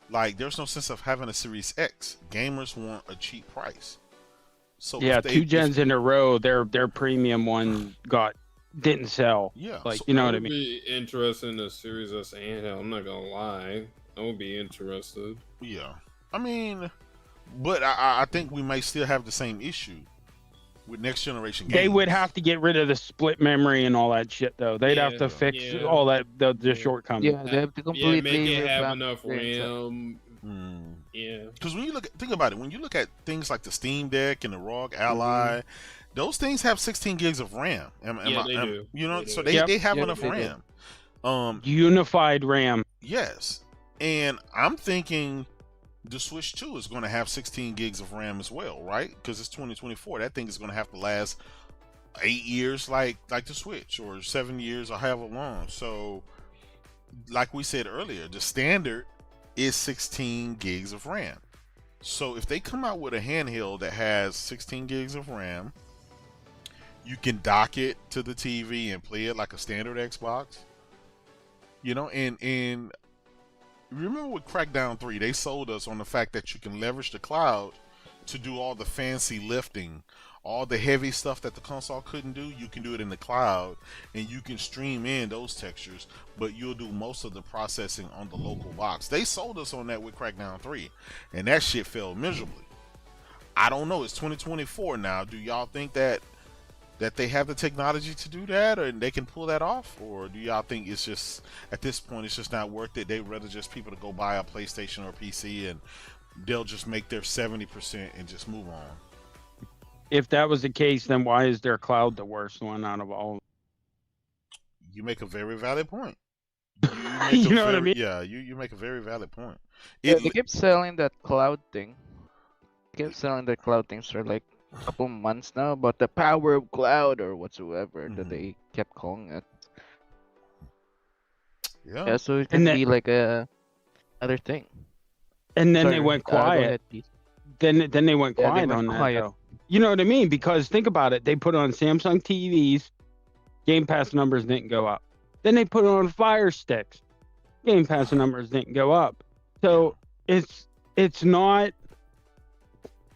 A: like, there's no sense of having a Series X. Gamers want a cheap price. So
E: yeah, 2 gens in a row, their premium one didn't sell.
A: Yeah,
E: like
A: so
E: you know what I
B: I'd
E: mean.
B: be interested in the Series S handheld. I'm not gonna lie, I would be interested.
A: Yeah, I mean, but I think we might still have the same issue with next generation games.
E: They would have to get rid of the split memory and all that shit, though. They'd have to fix all that the shortcomings.
D: Yeah, they have to completely
B: make it have
D: revamp
B: enough RAM. Yeah,
A: because when you think about it, when you look at things like the Steam Deck and the ROG Ally, those things have 16 gigs of RAM.
B: They do.
A: You know,
B: They
A: so
B: do.
A: they have enough RAM.
E: Unified RAM.
A: Yes, and I'm thinking the Switch 2 is going to have 16 gigs of RAM as well, right? Because it's 2024. That thing is going to have to last 8 years, like the Switch, or 7 years, or however long. So, like we said earlier, the standard is 16 gigs of RAM. So if they come out with a handheld that has 16 gigs of RAM, you can dock it to the TV and play it like a standard Xbox. You know, and remember with Crackdown 3, they sold us on the fact that you can leverage the cloud to do all the fancy lifting, all the heavy stuff that the console couldn't do, you can do it in the cloud, and you can stream in those textures, but you'll do most of the processing on the local box. They sold us on that with Crackdown 3, and that shit failed miserably. I don't know. It's 2024 now. Do y'all think that they have the technology to do that, or they can pull that off, or do y'all think it's just at this point it's just not worth it? They'd rather just people to go buy a PlayStation or PC and they'll just make their 70% and just move on.
E: If that was the case, then why is their cloud the worst one out of all?
A: You make a very valid point.
E: You know what I mean?
A: Yeah, you make a very valid point.
D: Yeah, they keep selling that cloud thing. They keep selling the cloud things for like a couple months now, but the power of cloud or whatsoever that they kept calling it. Yeah, so it can be like a other thing.
E: And then they went quiet. Then they went quiet on that, though. You know what I mean? Because think about it. They put on Samsung TVs. Game Pass numbers didn't go up. Then they put on Fire Sticks. Game Pass numbers didn't go up. So it's not.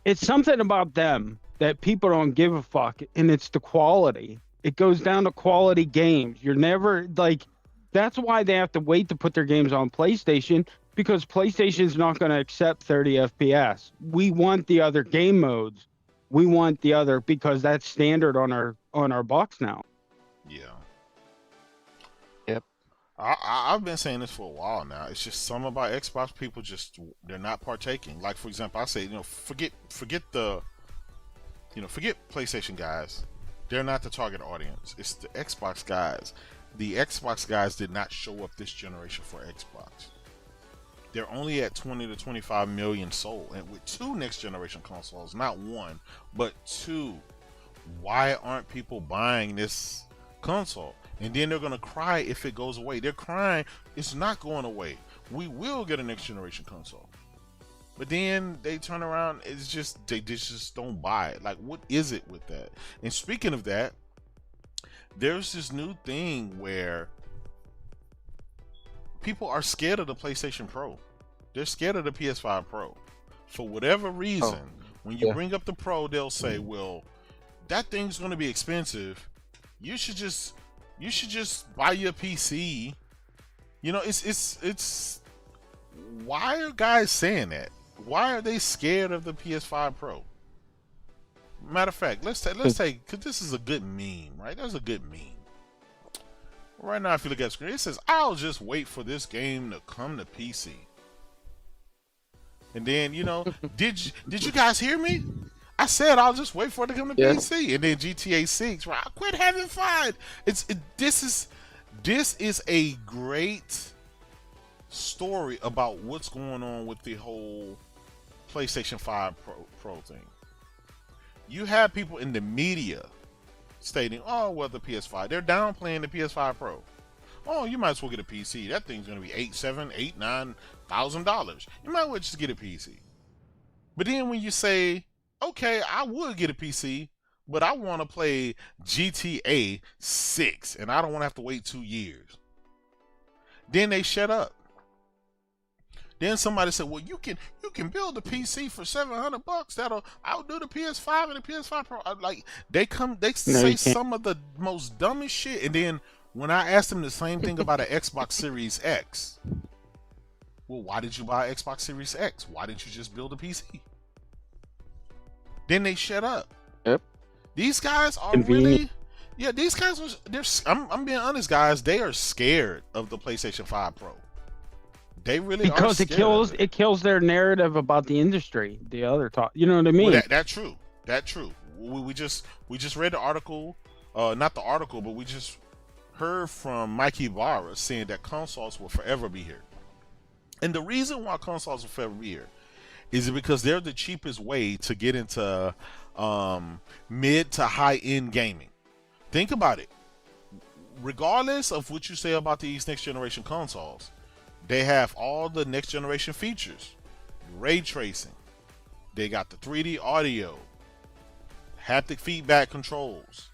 E: It's something about them that people don't give a fuck, and it's the quality. It goes down to quality games. You're never like. That's why they have to wait to put their games on PlayStation, because PlayStation's not going to accept 30 FPS. We want the other game modes. We want the other, because that's standard on our box now.
A: Yeah.
D: Yep.
A: I've been saying this for a while now. It's just some about Xbox people just they're not partaking. Like, for example, I say, forget PlayStation guys. They're not the target audience. It's the Xbox guys. The Xbox guys did not show up this generation for Xbox. They're only at 20 to 25 million sold, and with 2 next generation consoles, not 1, but 2. Why aren't people buying this console? And then they're gonna cry if it goes away. They're crying it's not going away. We will get a next generation console. But then they turn around, it's just they just don't buy it. Like, what is it with that? And speaking of that, there's this new thing where people are scared of the PlayStation Pro. They're scared of the PS5 Pro. For whatever reason, when you bring up the Pro, they'll say, well, that thing's going to be expensive. You should just buy your PC. It's why are guys saying that? Why are they scared of the PS5 Pro? Matter of fact, let's take, because this is a good meme, right? That's a good meme. Right now, if you look at the screen, it says, I'll just wait for this game to come to PC. And then, did you guys hear me? I said I'll just wait for it to come to PC. And then GTA 6, right? Quit having fun. This is a great story about what's going on with the whole PlayStation 5 Pro thing. You have people in the media stating, oh, well, the PS5, they're downplaying the PS5 Pro. Oh, you might as well get a PC. That thing's going to be $9,000. You might as well just get a PC. But then when you say, okay, I would get a PC, but I want to play GTA 6, and I don't want to have to wait 2 years. Then they shut up. Then somebody said, well, you can build a PC for $700 that'll outdo the PS5 and the PS5 Pro. Like, they say some of the most dumbest shit. And then when I asked them the same thing about an Xbox Series X, well, why did you buy an Xbox Series X? Why didn't you just build a PC? Then they shut up.
D: Yep.
A: These guys are really, these guys I'm being honest, guys, they are scared of the PlayStation 5 Pro. They really
E: because it kills their narrative about the industry. The other talk, you know what I mean?
A: Well, that's true. That's true. We just read the article, not the article, but we just heard from Mikey Ibarra saying that consoles will forever be here. And the reason why consoles will forever be here is because they're the cheapest way to get into mid to high end gaming. Think about it. Regardless of what you say about these next generation consoles, they have all the next generation features. Ray tracing. They got the 3D audio, haptic feedback controls,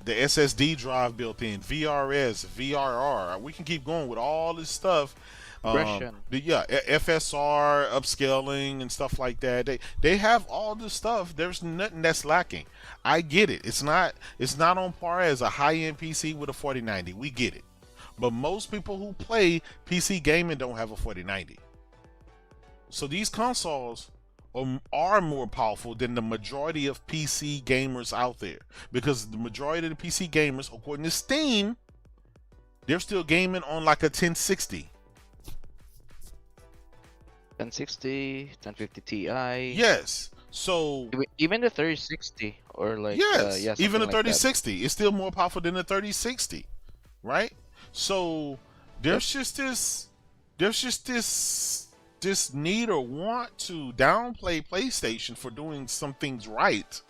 A: the SSD drive built in, VRS, VRR. We can keep going with all this stuff.
D: Progression.
A: FSR upscaling and stuff like that. They have all this stuff. There's nothing that's lacking. I get it. It's not on par as a high-end PC with a 4090. We get it. But most people who play PC gaming don't have a 4090. So these consoles are more powerful than the majority of PC gamers out there, because the majority of the PC gamers, according to Steam, they're still gaming on like a 1060.
D: 1060, 1050 Ti.
A: Yes. So
D: even the 3060 or like
A: yes,
D: yeah,
A: even the
D: something like that.
A: 3060 is still more powerful than the 3060, right? So there's just this need or want to downplay PlayStation for doing some things right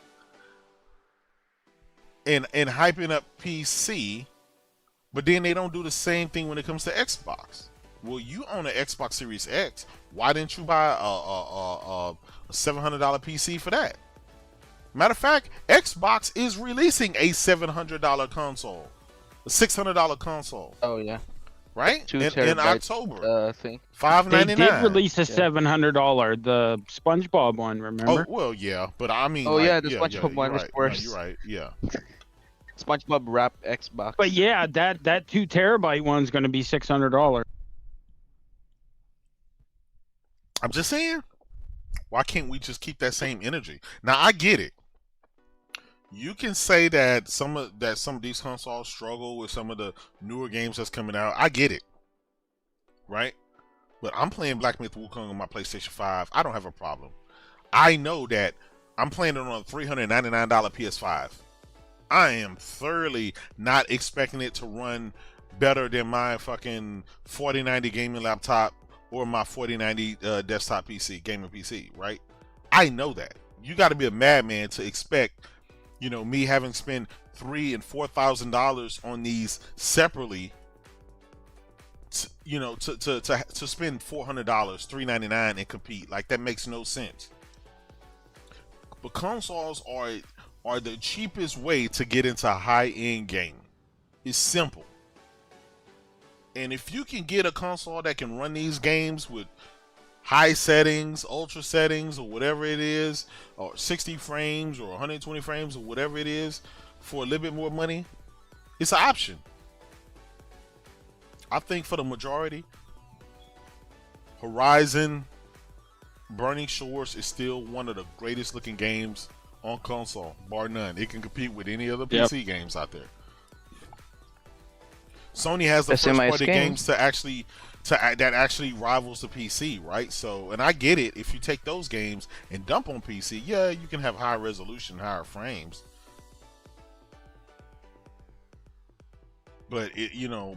A: and hyping up PC, but then they don't do the same thing when it comes to Xbox. Well, you own an Xbox Series X. Why didn't you buy a $700 PC for that? Matter of fact, Xbox is releasing a $700 console, a $600 console.
D: Oh yeah,
A: right?
D: 2
A: In
D: terabytes,
A: October,
D: thing.
A: $599.
E: They did release a $700, the SpongeBob one. Remember?
A: Oh well, yeah, but I mean,
D: Oh,
A: like,
D: yeah, the SpongeBob one was worse.
A: You're right. Yeah.
D: SpongeBob wrap Xbox.
E: But yeah, that 2 terabyte one's going to be $600.
A: I'm just saying, why can't we just keep that same energy? Now I get it. You can say that some of these consoles struggle with some of the newer games that's coming out. I get it, right? But I'm playing Black Myth Wukong on my PlayStation 5. I don't have a problem. I know that I'm playing it on a $399 PS5. I am thoroughly not expecting it to run better than my fucking 4090 gaming laptop or my 4090 desktop PC, gaming PC, right? I know that. You got to be a madman to expect, you know, me having spent $3,000 and $4,000 on these separately, to spend $400, $399 and compete. Like, that makes no sense. But consoles are the cheapest way to get into high-end gaming. It's simple. And if you can get a console that can run these games with high settings, ultra settings, or whatever it is, or 60 frames or 120 frames or whatever it is, for a little bit more money, it's an option. I think for the majority, Horizon Burning Shores is still one of the greatest looking games on console, bar none. It can compete with any other PC games out there. Sony has the first party games that actually rivals the PC, right? So, and I get it. If you take those games and dump on PC, yeah, you can have higher resolution, higher frames. But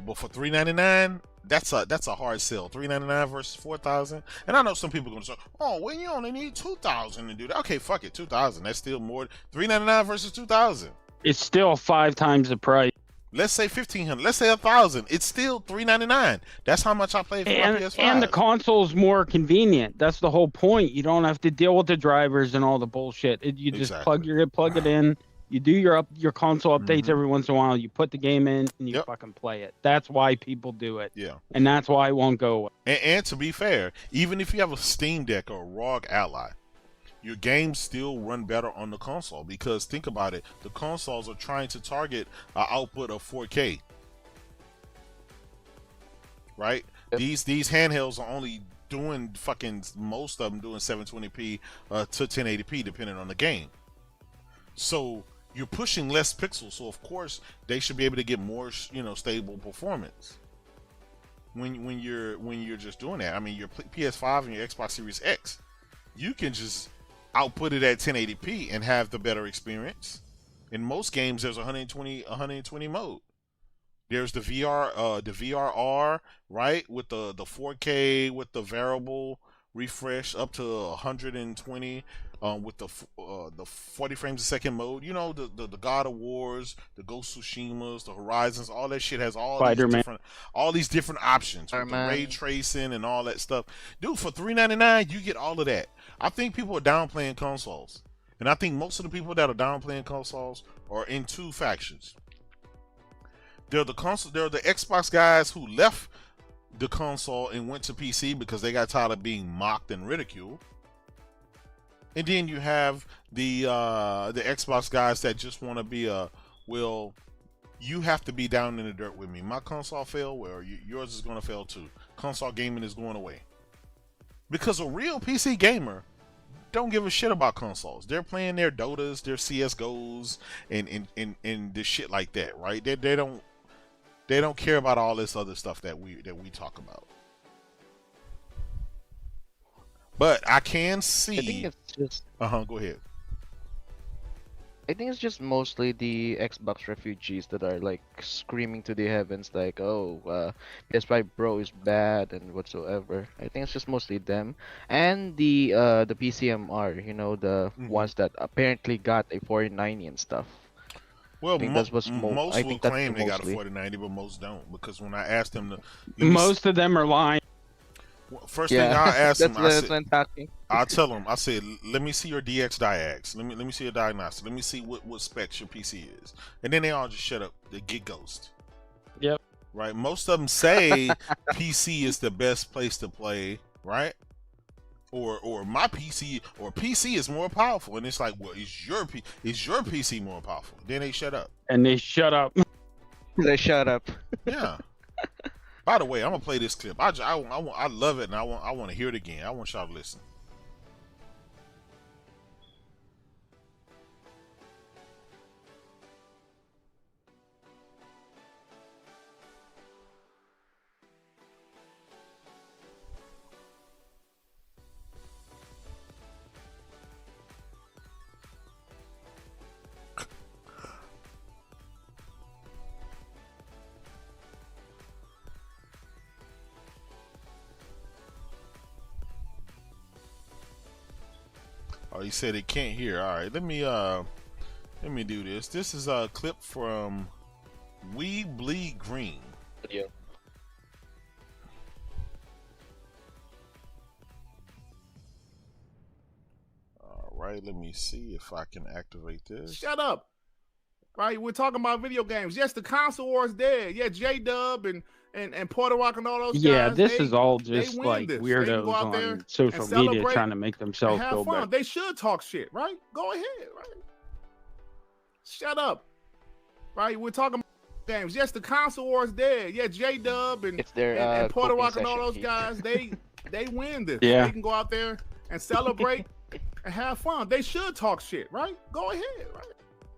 A: but for $399, that's a hard sell. $399 versus $4,000. And I know some people are gonna say, "Oh, well, you only need $2,000 to do that." Okay, fuck it, $2,000. That's still more. $399 versus $2,000.
E: It's still 5 times the price.
A: Let's say $1,500. Let's say $1,000. It's still $399. That's how much I played for my PS5.
E: And the console's more convenient. That's the whole point. You don't have to deal with the drivers and all the bullshit. You just plug it in. You do your console updates every once in a while. You put the game in and you fucking play it. That's why people do it.
A: Yeah.
E: And that's why it won't go away.
A: And to be fair, even if you have a Steam Deck or a ROG Ally, your games still run better on the console, because think about it, the consoles are trying to target an output of 4K, right? Yep. These handhelds are only doing most of them doing 720p to 1080p depending on the game. So you're pushing less pixels, so of course they should be able to get more stable performance when you're just doing that. I mean, your PS5 and your Xbox Series X, you can just output it at 1080p and have the better experience. In most games, there's 120 mode. There's the VRR, right, with the 4K with the variable refresh up to 120, with the 40 frames a second mode. You know, the God of Wars, the Ghost of Tsushimas, the Horizons, all that shit has all these different options with the ray tracing and all that stuff. Dude, for $399, you get all of that. I think people are downplaying consoles, and I think most of the people that are downplaying consoles are in two factions. They're the Xbox guys who left the console and went to PC because they got tired of being mocked and ridiculed. And then you have the Xbox guys that just want to be well, you have to be down in the dirt with me. My console failed, well, yours is going to fail too. Console gaming is going away. Because a real PC gamer don't give a shit about consoles. They're playing their Dotas, their CS:GOs, and this shit like that, right? They don't care about all this other stuff that we talk about. But I can see.
D: I think it's just.
A: Go ahead.
D: I think it's just mostly the Xbox refugees that are like screaming to the heavens, like, "Oh, PS5 Pro is bad and whatsoever." I think it's just mostly them and the PCMR, you know, the ones that apparently got a 4090 and stuff.
A: Well,
D: I think that's what's
A: most
D: I
A: will
D: think that's
A: claim they got a
D: mostly.
A: 4090, but most don't. Because when I asked them
E: Most of them are lying.
A: first thing I asked them, I
D: that's
A: said,
D: what I'm talking.
A: I'll tell them. I said, let me see your DX diags. Let me see your diagnostic. Let me see what specs your PC is. And then they all just shut up. They get ghost.
E: Yep.
A: Right. Most of them say PC is the best place to play. Right. Or my PC or PC is more powerful. And it's like, well, is your PC more powerful? Then they shut up.
E: And they shut up.
D: They shut up.
A: Yeah. By the way, I'm gonna play this clip. I love it, and I want to hear it again. I want y'all to listen. Oh, he said he can't hear. All right, let me do this. This is a clip from We Bleed Green.
D: Video.
A: All right, let me see if I can activate this.
C: Shut up. Right? We're talking about video games. Yes, the console war is dead. Yeah, J-Dub and Puerto Rock and all those guys.
E: Yeah, this is all just
C: win
E: like
C: this. They
E: weirdos
C: can go out there
E: on social
C: and
E: media
C: celebrate
E: trying to make
C: and
E: themselves
C: have
E: feel
C: fun.
E: better.
C: They should talk shit, right? Go ahead, right? Shut up. Right? We're talking about games. Yes, the console war is dead. Yeah, J-Dub and
D: It's their
C: and Puerto
D: coping
C: Rock and all
D: session
C: those
D: key.
C: guys, they win this.
E: Yeah.
C: They can go out there and celebrate and have fun. They should talk shit, right? Go ahead, right?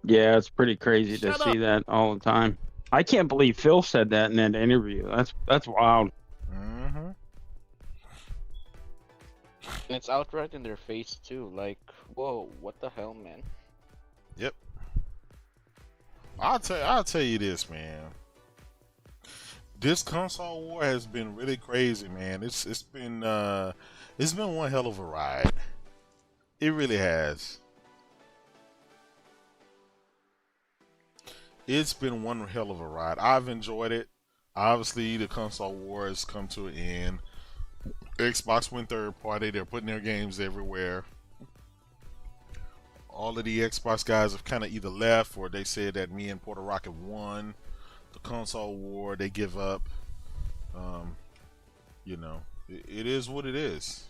E: Yeah, it's pretty crazy to
C: Shut
E: see that all the time. I can't believe Phil said that in that interview. That's wild.
A: Mm-hmm.
D: And it's outright in their face too. Like, whoa, what the hell, man?
A: Yep. I'll tell you this, man. This console war has been really crazy, man. It's been one hell of a ride. It really has. It's been one hell of a ride. I've enjoyed it. Obviously, the console war has come to an end. Xbox went third party. They're putting their games everywhere. All of the Xbox guys have kind of either left or they said that me and Puerto Rock have won the console war. They give up. You know, it is what it is.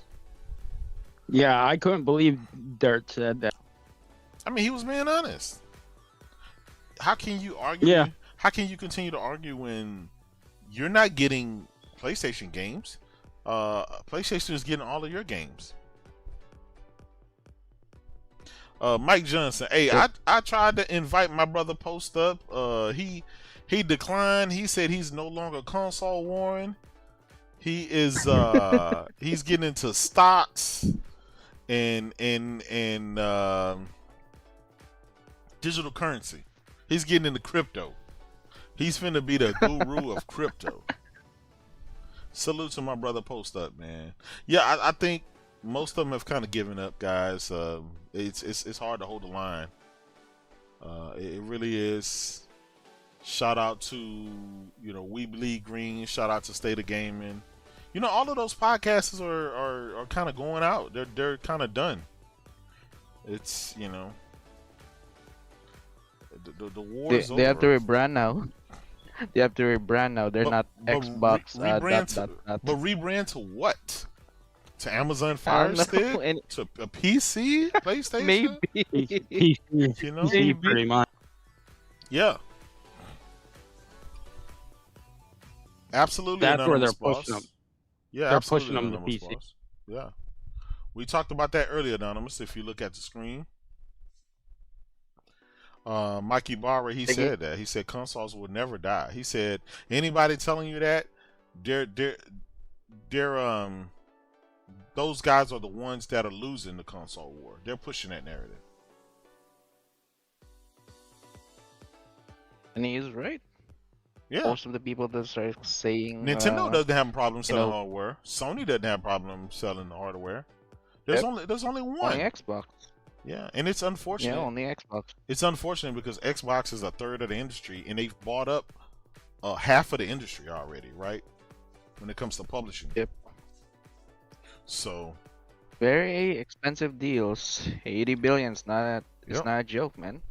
E: Yeah, I couldn't believe Dirt said that.
A: I mean, he was being honest. How can you argue?
E: Yeah.
A: How can you continue to argue when you're not getting PlayStation games? PlayStation is getting all of your games. Mike Johnson, hey, I tried to invite my brother Post up. He declined. He said he's no longer console warring. He is he's getting into stocks and digital currency. He's getting into crypto. He's finna be the guru of crypto. Salute to my brother Post up, man. Yeah, I think most of them have kind of given up, guys. It's hard to hold the line. It really is. Shout out to We Bleed Green. Shout out to State of Gaming. All of those podcasts are kind of going out. They're kind of done. It's the war is over.
D: They have to rebrand now. They have to rebrand now. They're not Xbox.
A: Rebrand
D: Dot,
A: to,
D: dot.
A: but rebrand to what? To Amazon
D: I
A: Fire
D: don't know.
A: Stick?
D: And
A: To a PC, PlayStation?
D: maybe.
E: PC,
A: You know?
E: PC pretty much.
A: Yeah. Absolutely.
E: That's where they're
A: anonymous, boss.
E: pushing them.
A: Yeah,
E: They're
A: absolutely
E: pushing them to
A: anonymous,
E: PC.
A: boss. Yeah. We talked about that earlier, Anonymous, if you look at the screen. Mikey Barber, he said that. He said consoles will never die. He said anybody telling you that, they're those guys are the ones that are losing the console war. They're pushing that narrative.
D: And he is right.
A: Yeah.
D: Most of the people that are saying
A: Nintendo doesn't have a problem selling
D: know-
A: hardware. Sony doesn't have a problem selling the hardware. There's only one.
D: only Xbox.
A: Yeah, and it's unfortunate.
D: Yeah, only Xbox.
A: It's unfortunate because Xbox is a third of the industry, and they've bought up half of the industry already, right? When it comes to publishing.
D: Yep.
A: So
D: Very expensive deals. 80 billion. It's not a joke, man.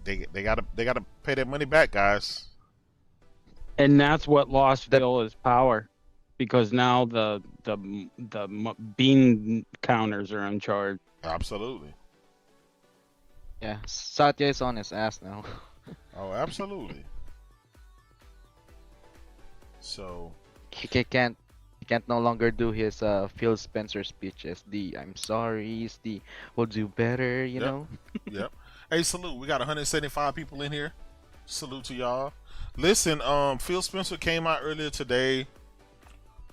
A: they gotta pay that money back, guys.
E: And that's what lost Phil is power, because now the bean counters are in charge.
A: Absolutely.
D: Yeah, Satya is on his ass now.
A: Oh, absolutely. So
D: He can't no longer do his Phil Spencer speeches. I'm sorry, we'll do better, you know.
A: Yep. Hey, salute. We got 175 people in here. Salute to y'all. Listen, Phil Spencer came out earlier today,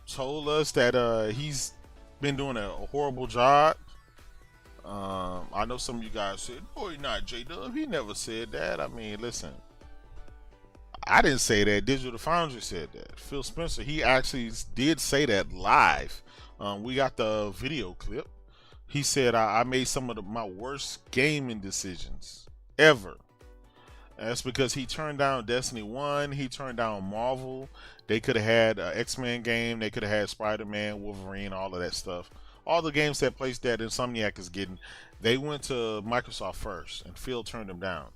A: told us that he's been doing a horrible job. I know some of you guys said, "Oh, he's not J-Dub. He never said that." I mean, listen, I didn't say that. Digital Foundry said that. Phil Spencer, he actually did say that live. We got the video clip. He said, I made some of my worst gaming decisions ever. That's because he turned down Destiny 1. He turned down Marvel. They could have had an X-Men game. They could have had Spider-Man, Wolverine, all of that stuff. All the games that Insomniac is getting, they went to Microsoft first, and Phil turned them down.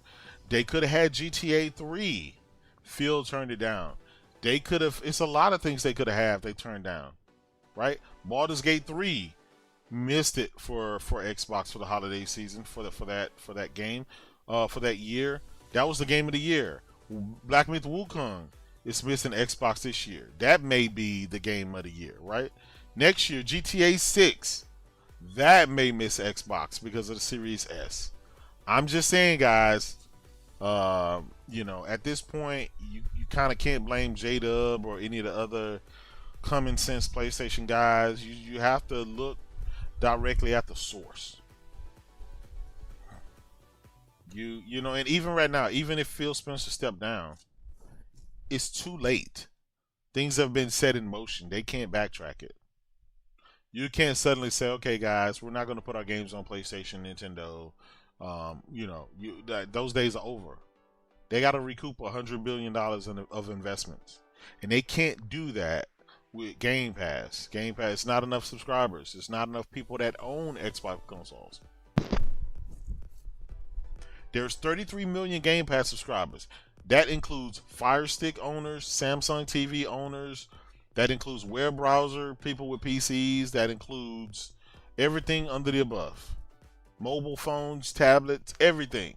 A: They could have had GTA 3. Phil turned it down. They could have, it's a lot of things they could have they turned down, right? Baldur's Gate 3 missed it for Xbox for the holiday season, for that game, for that year. That was the game of the year. Black Myth Wukong is missing Xbox this year. That may be the game of the year, right? Next year, GTA 6, that may miss Xbox because of the Series S. I'm just saying, guys, at this point, you kind of can't blame J-Dub or any of the other common sense PlayStation guys. You have to look directly at the source. And even right now, even if Phil Spencer stepped down, it's too late. Things have been set in motion. They can't backtrack it. You can't suddenly say, okay, guys, we're not going to put our games on PlayStation, Nintendo. Those days are over. They got to recoup $100 billion of investments. And they can't do that with Game Pass. Game Pass is not enough subscribers. It's not enough people that own Xbox consoles. There's 33 million Game Pass subscribers. That includes Fire Stick owners, Samsung TV owners. That includes web browser, people with PCs. That includes everything under the above. Mobile phones, tablets, everything.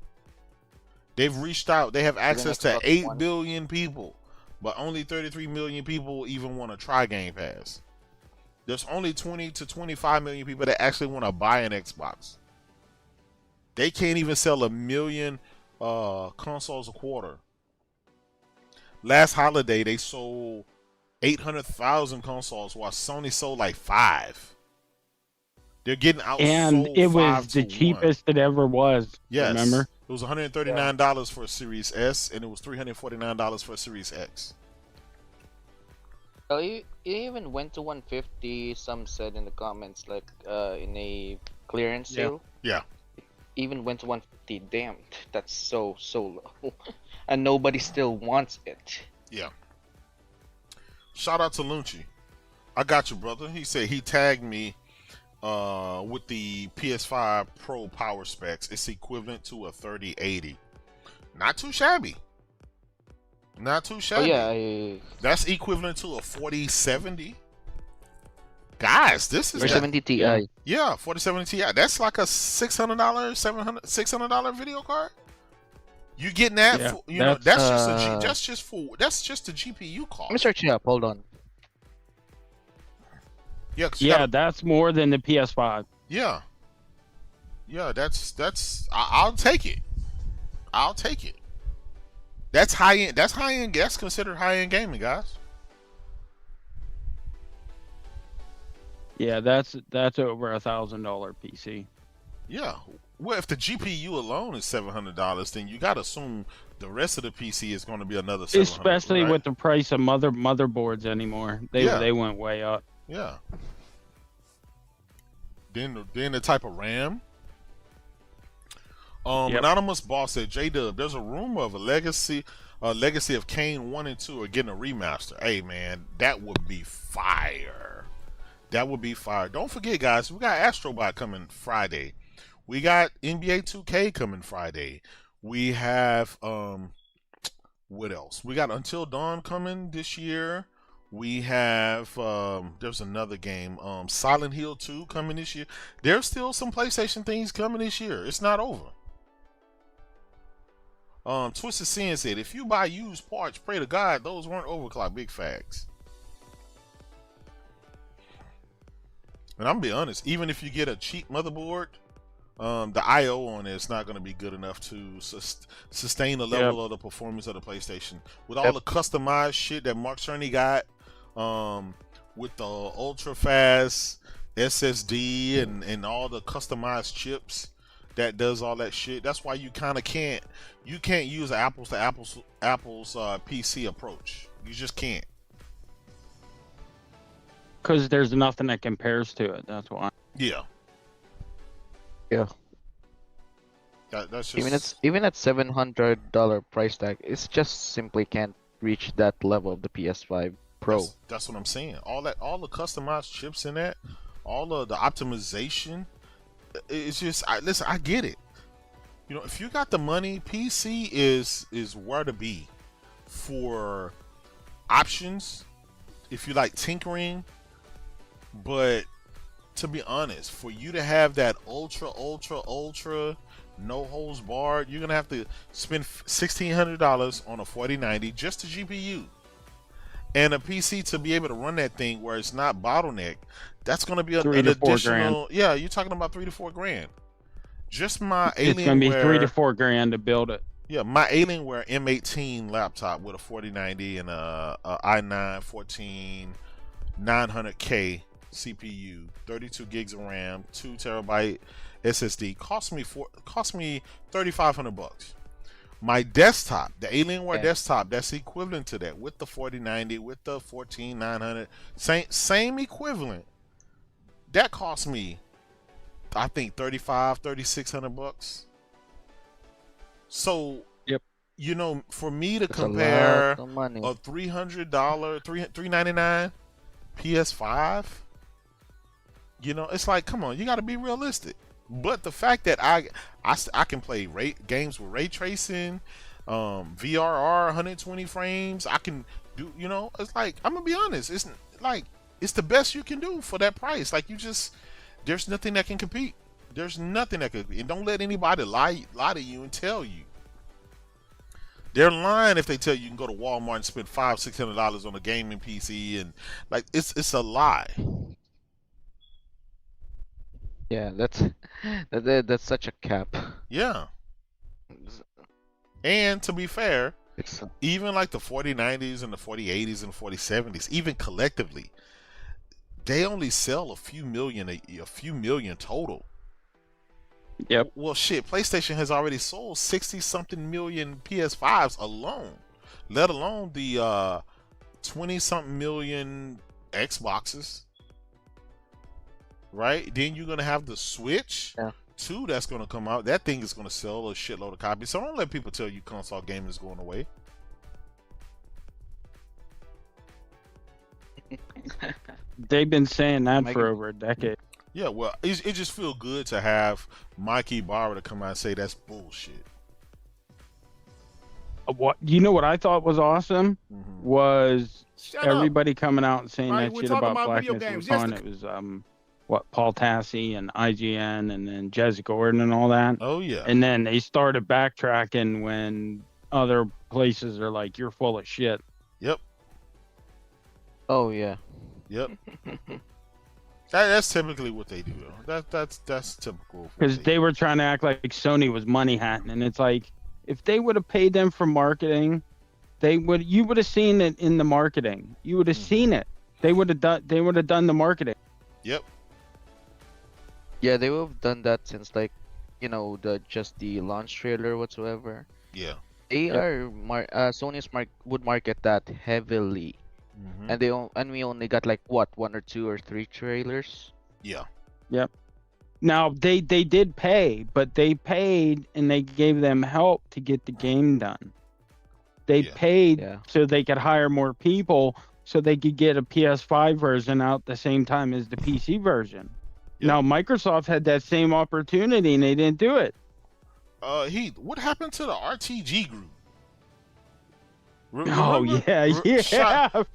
A: They've reached out. They have access to 8 billion people, but only 33 million people even want to try Game Pass. There's only 20 to 25 million people that actually want to buy an Xbox. They can't even sell 1 million consoles a quarter. Last holiday, they sold 800,000 consoles, while Sony sold like 5. They're getting outsold.
E: And it was the cheapest it ever was.
A: Yes.
E: Remember?
A: It was $139 for a Series S, and it was $349 for a Series X.
D: Well, it even went to 150. Some said in the comments, like in a clearance sale.
A: Yeah.
D: Even went to 150. Damn, that's so low, and nobody still wants it.
A: Yeah. Shout out to Lunchi. I got you, brother. He said he tagged me with the PS5 Pro power specs. It's equivalent to a 3080. Not too shabby. Not too
D: Oh
A: shabby.
D: yeah,
A: That's equivalent to a 4070. Guys, this is
D: or
A: that,
D: 70 Ti.
A: yeah, 4070 Ti. That's like a $600, $600 video card. You getting that?
E: Yeah,
A: For, you know,
E: that's
A: that's just a
D: Uh,
A: that's just the GPU
D: let me
A: cost.
D: search it up. Hold on.
A: Yeah, 'cause you
E: yeah,
A: gotta,
E: that's more than the PS5.
A: yeah, I'll take it. I'll take it. That's high end. That's high end. That's considered high end gaming, guys.
E: Yeah, that's over $1,000 PC.
A: Yeah. Well, if the GPU alone is $700, then you gotta assume the rest of the PC is going to be another $700.
E: Especially
A: right?
E: with the price of motherboards anymore. They went way up.
A: Yeah. Then the type of RAM.
E: Yep.
A: Anonymous boss said, J-Dub, there's a rumor of a legacy of Kane 1 and 2 are getting a remaster. Hey man, that would be fire. That would be fire. Don't forget, guys, we got Astrobot coming Friday. We got NBA 2K coming Friday. We have what else? We got Until Dawn coming this year. We have there's another game, Silent Hill 2 coming this year. There's still some PlayStation things coming this year. It's not over. Twisted Sin said, if you buy used parts, pray to God those weren't overclocked. Big facts. And I'm gonna be honest, even if you get a cheap motherboard, the I/O on it's not going to be good enough to sustain the level of the performance of the PlayStation. With all the customized shit that Mark Cerny got, with the ultra fast SSD and all the customized chips that does all that shit. That's why you kind of can't use an apples to apples PC approach. You just can't.
E: Because there's nothing that compares to it. That's why.
A: Yeah.
D: Yeah.
A: That's just
D: Even at $700 price tag, it's just simply can't reach that level of the PS5 Pro.
A: That's what I'm saying. All the customized chips in that, all of the optimization, it's just listen, I get it. You know, if you got the money, PC is where to be for options. If you like tinkering, but to be honest, for you to have that ultra no holds barred, you're gonna have to spend $1,600 on a 4090 just the GPU and a PC to be able to run that thing where it's not bottleneck. That's gonna be an additional. Yeah, you're talking about $3 to $4 Just my Alienware.
E: It's gonna be $3 to $4 to build it.
A: Yeah, my Alienware M18 laptop with a 4090 and a i9 14900K CPU, 32 gigs of RAM, 2 terabyte SSD cost me $3,500. My desktop, the Alienware desktop, that's equivalent to that with the 4090, with the 14900, same equivalent. That cost me, I think, $3,600. So, you know, for me to compare a $300, $399 PS5, you know, it's like, come on, you got to be realistic. But the fact that I can play games with ray tracing, VRR 120 frames, I can do, you know, it's like, I'm gonna be honest, it's like it's the best you can do for that price. Like, there's nothing that can compete. There's nothing that can, and don't let anybody lie to you and tell you. They're lying if they tell you can go to Walmart and spend $500-$600 on a gaming PC, and like it's a lie.
D: Yeah, that's such a cap.
A: Yeah. And to be fair, even like the 4090s and the 4080s and the 4070s, even collectively, they only sell a few million total.
E: Yep.
A: Well, shit, PlayStation has already sold 60-something million PS5s alone, let alone the 20-something million Xboxes. Right? Then you're gonna have the Switch 2 that's gonna come out. That thing is gonna sell a shitload of copies. So don't let people tell you console gaming is going away.
E: They've been saying that for over a decade.
A: Yeah, well, it just feels good to have Mikey Barber to come out and say that's bullshit.
E: What you know? What I thought was awesome was
C: Shut up.
E: everybody coming out and saying
C: Right,
E: that
C: we're
E: shit
C: talking
E: about
C: about video
E: Blackness
C: games.
E: was
C: Yes,
E: fun. It was what Paul Tassi and IGN and then Jez Gordon and all that.
A: Oh yeah.
E: And then they started backtracking when other places are like, "You're full of shit."
A: Yep.
D: Oh yeah.
A: Yep. That's typically what they do, though. That's typical.
E: Because they were trying to act like Sony was money hatting, and it's like, if they would have paid them for marketing, you would have seen it in the marketing. You would have seen it. They would have done the marketing.
A: Yep.
D: Yeah, they would have done that since like, just the launch trailer whatsoever.
A: Yeah.
D: They are would market that heavily, and we only got like what 1 or 2 or 3 trailers.
A: Yeah.
E: Yep. Now they did pay, but they paid and they gave them help to get the game done. They paid so they could hire more people so they could get a PS5 version out the same time as the PC version.
A: Yep.
E: Now Microsoft had that same opportunity and they didn't do it.
A: Heath, what happened to the RTG group?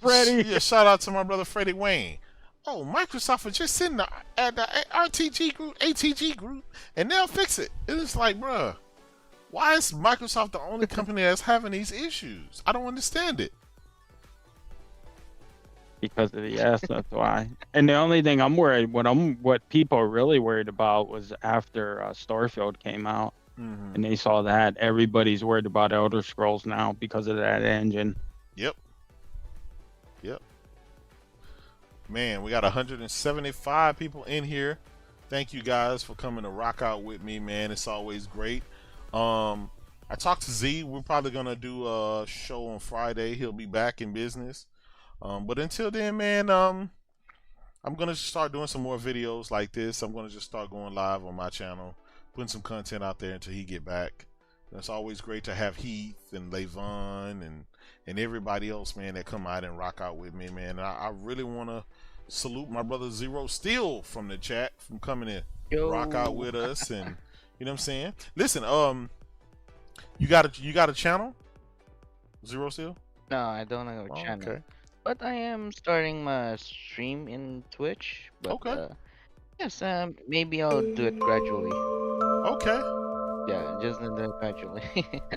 E: Freddie.
A: Yeah, shout out to my brother Freddie Wayne. Oh, Microsoft was just sitting at the RTG group, ATG group, and they'll fix it. It's like, bruh, why is Microsoft the only company that's having these issues? I don't understand it.
E: Because of the S, that's why. And the only thing I'm worried, what people are really worried about was after Starfield came out, and they saw that, everybody's worried about Elder Scrolls now because of that engine.
A: Yep. Man, we got 175 people in here. Thank you guys for coming to rock out with me, man. It's always great. I talked to Z. We're probably gonna do a show on Friday. He'll be back in business. But until then, man, I'm gonna start doing some more videos like this. I'm gonna just start going live on my channel, putting some content out there until he get back. It's always great to have Heath and Levon and everybody else, man, that come out and rock out with me, man. I really want to salute my brother Zero Steel from the chat from coming in rock out with us, and you know what I'm saying. Listen, you got a channel, Zero Steel?
D: No, I don't have a channel.
A: Okay.
D: But I am starting my stream in Twitch. But,
A: okay.
D: Yes, maybe I'll do it gradually.
A: Okay.
D: Yeah, just do it gradually.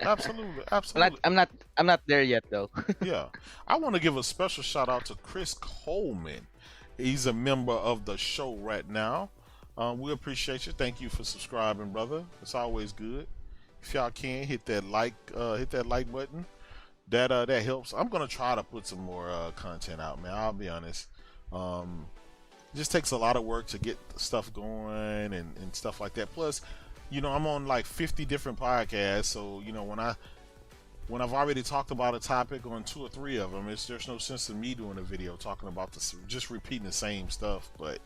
A: Absolutely.
D: I'm not there yet though.
A: Yeah, I want to give a special shout out to Chris Coleman. He's a member of the show right now. We appreciate you. Thank you for subscribing, brother. It's always good. If y'all can hit that like button. That helps. I'm gonna try to put some more content out, man. I'll be honest. It just takes a lot of work to get stuff going and stuff like that. Plus, I'm on like 50 different podcasts, so when I've already talked about a topic on 2 or 3 of them, there's no sense in me doing a video talking about this, just repeating the same stuff. But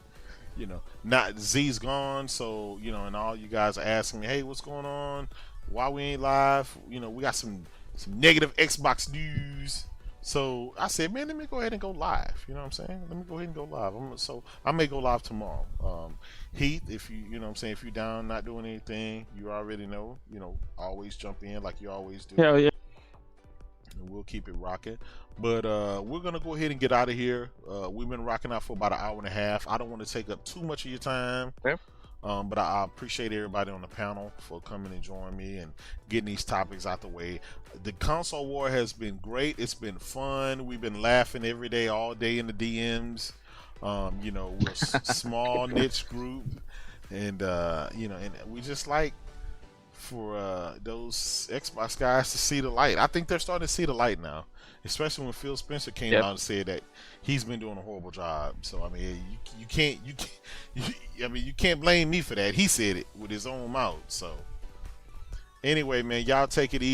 A: not Z's gone, so and all you guys are asking me, hey, what's going on? Why we ain't live? We got some negative Xbox news. So I said, man, let me go ahead and go live. You know what I'm saying? Let me go ahead and go live. I may go live tomorrow. Heath, if you know what I'm saying, if you're down not doing anything, you already know, always jump in like you always do.
E: Hell yeah.
A: And we'll keep it rocking. But we're gonna go ahead and get out of here. We've been rocking out for about an hour and a half. I don't want to take up too much of your time.
D: Yeah.
A: But I appreciate everybody on the panel for coming and joining me and getting these topics out the way. The console war has been great. It's been fun. We've been laughing every day, all day in the DMs. We're a small niche group, and and we just like for those Xbox guys to see the light. I think they're starting to see the light now, especially when Phil Spencer came out and said that he's been doing a horrible job. So I mean, you can't blame me for that. He said it with his own mouth. So anyway, man, y'all take it easy.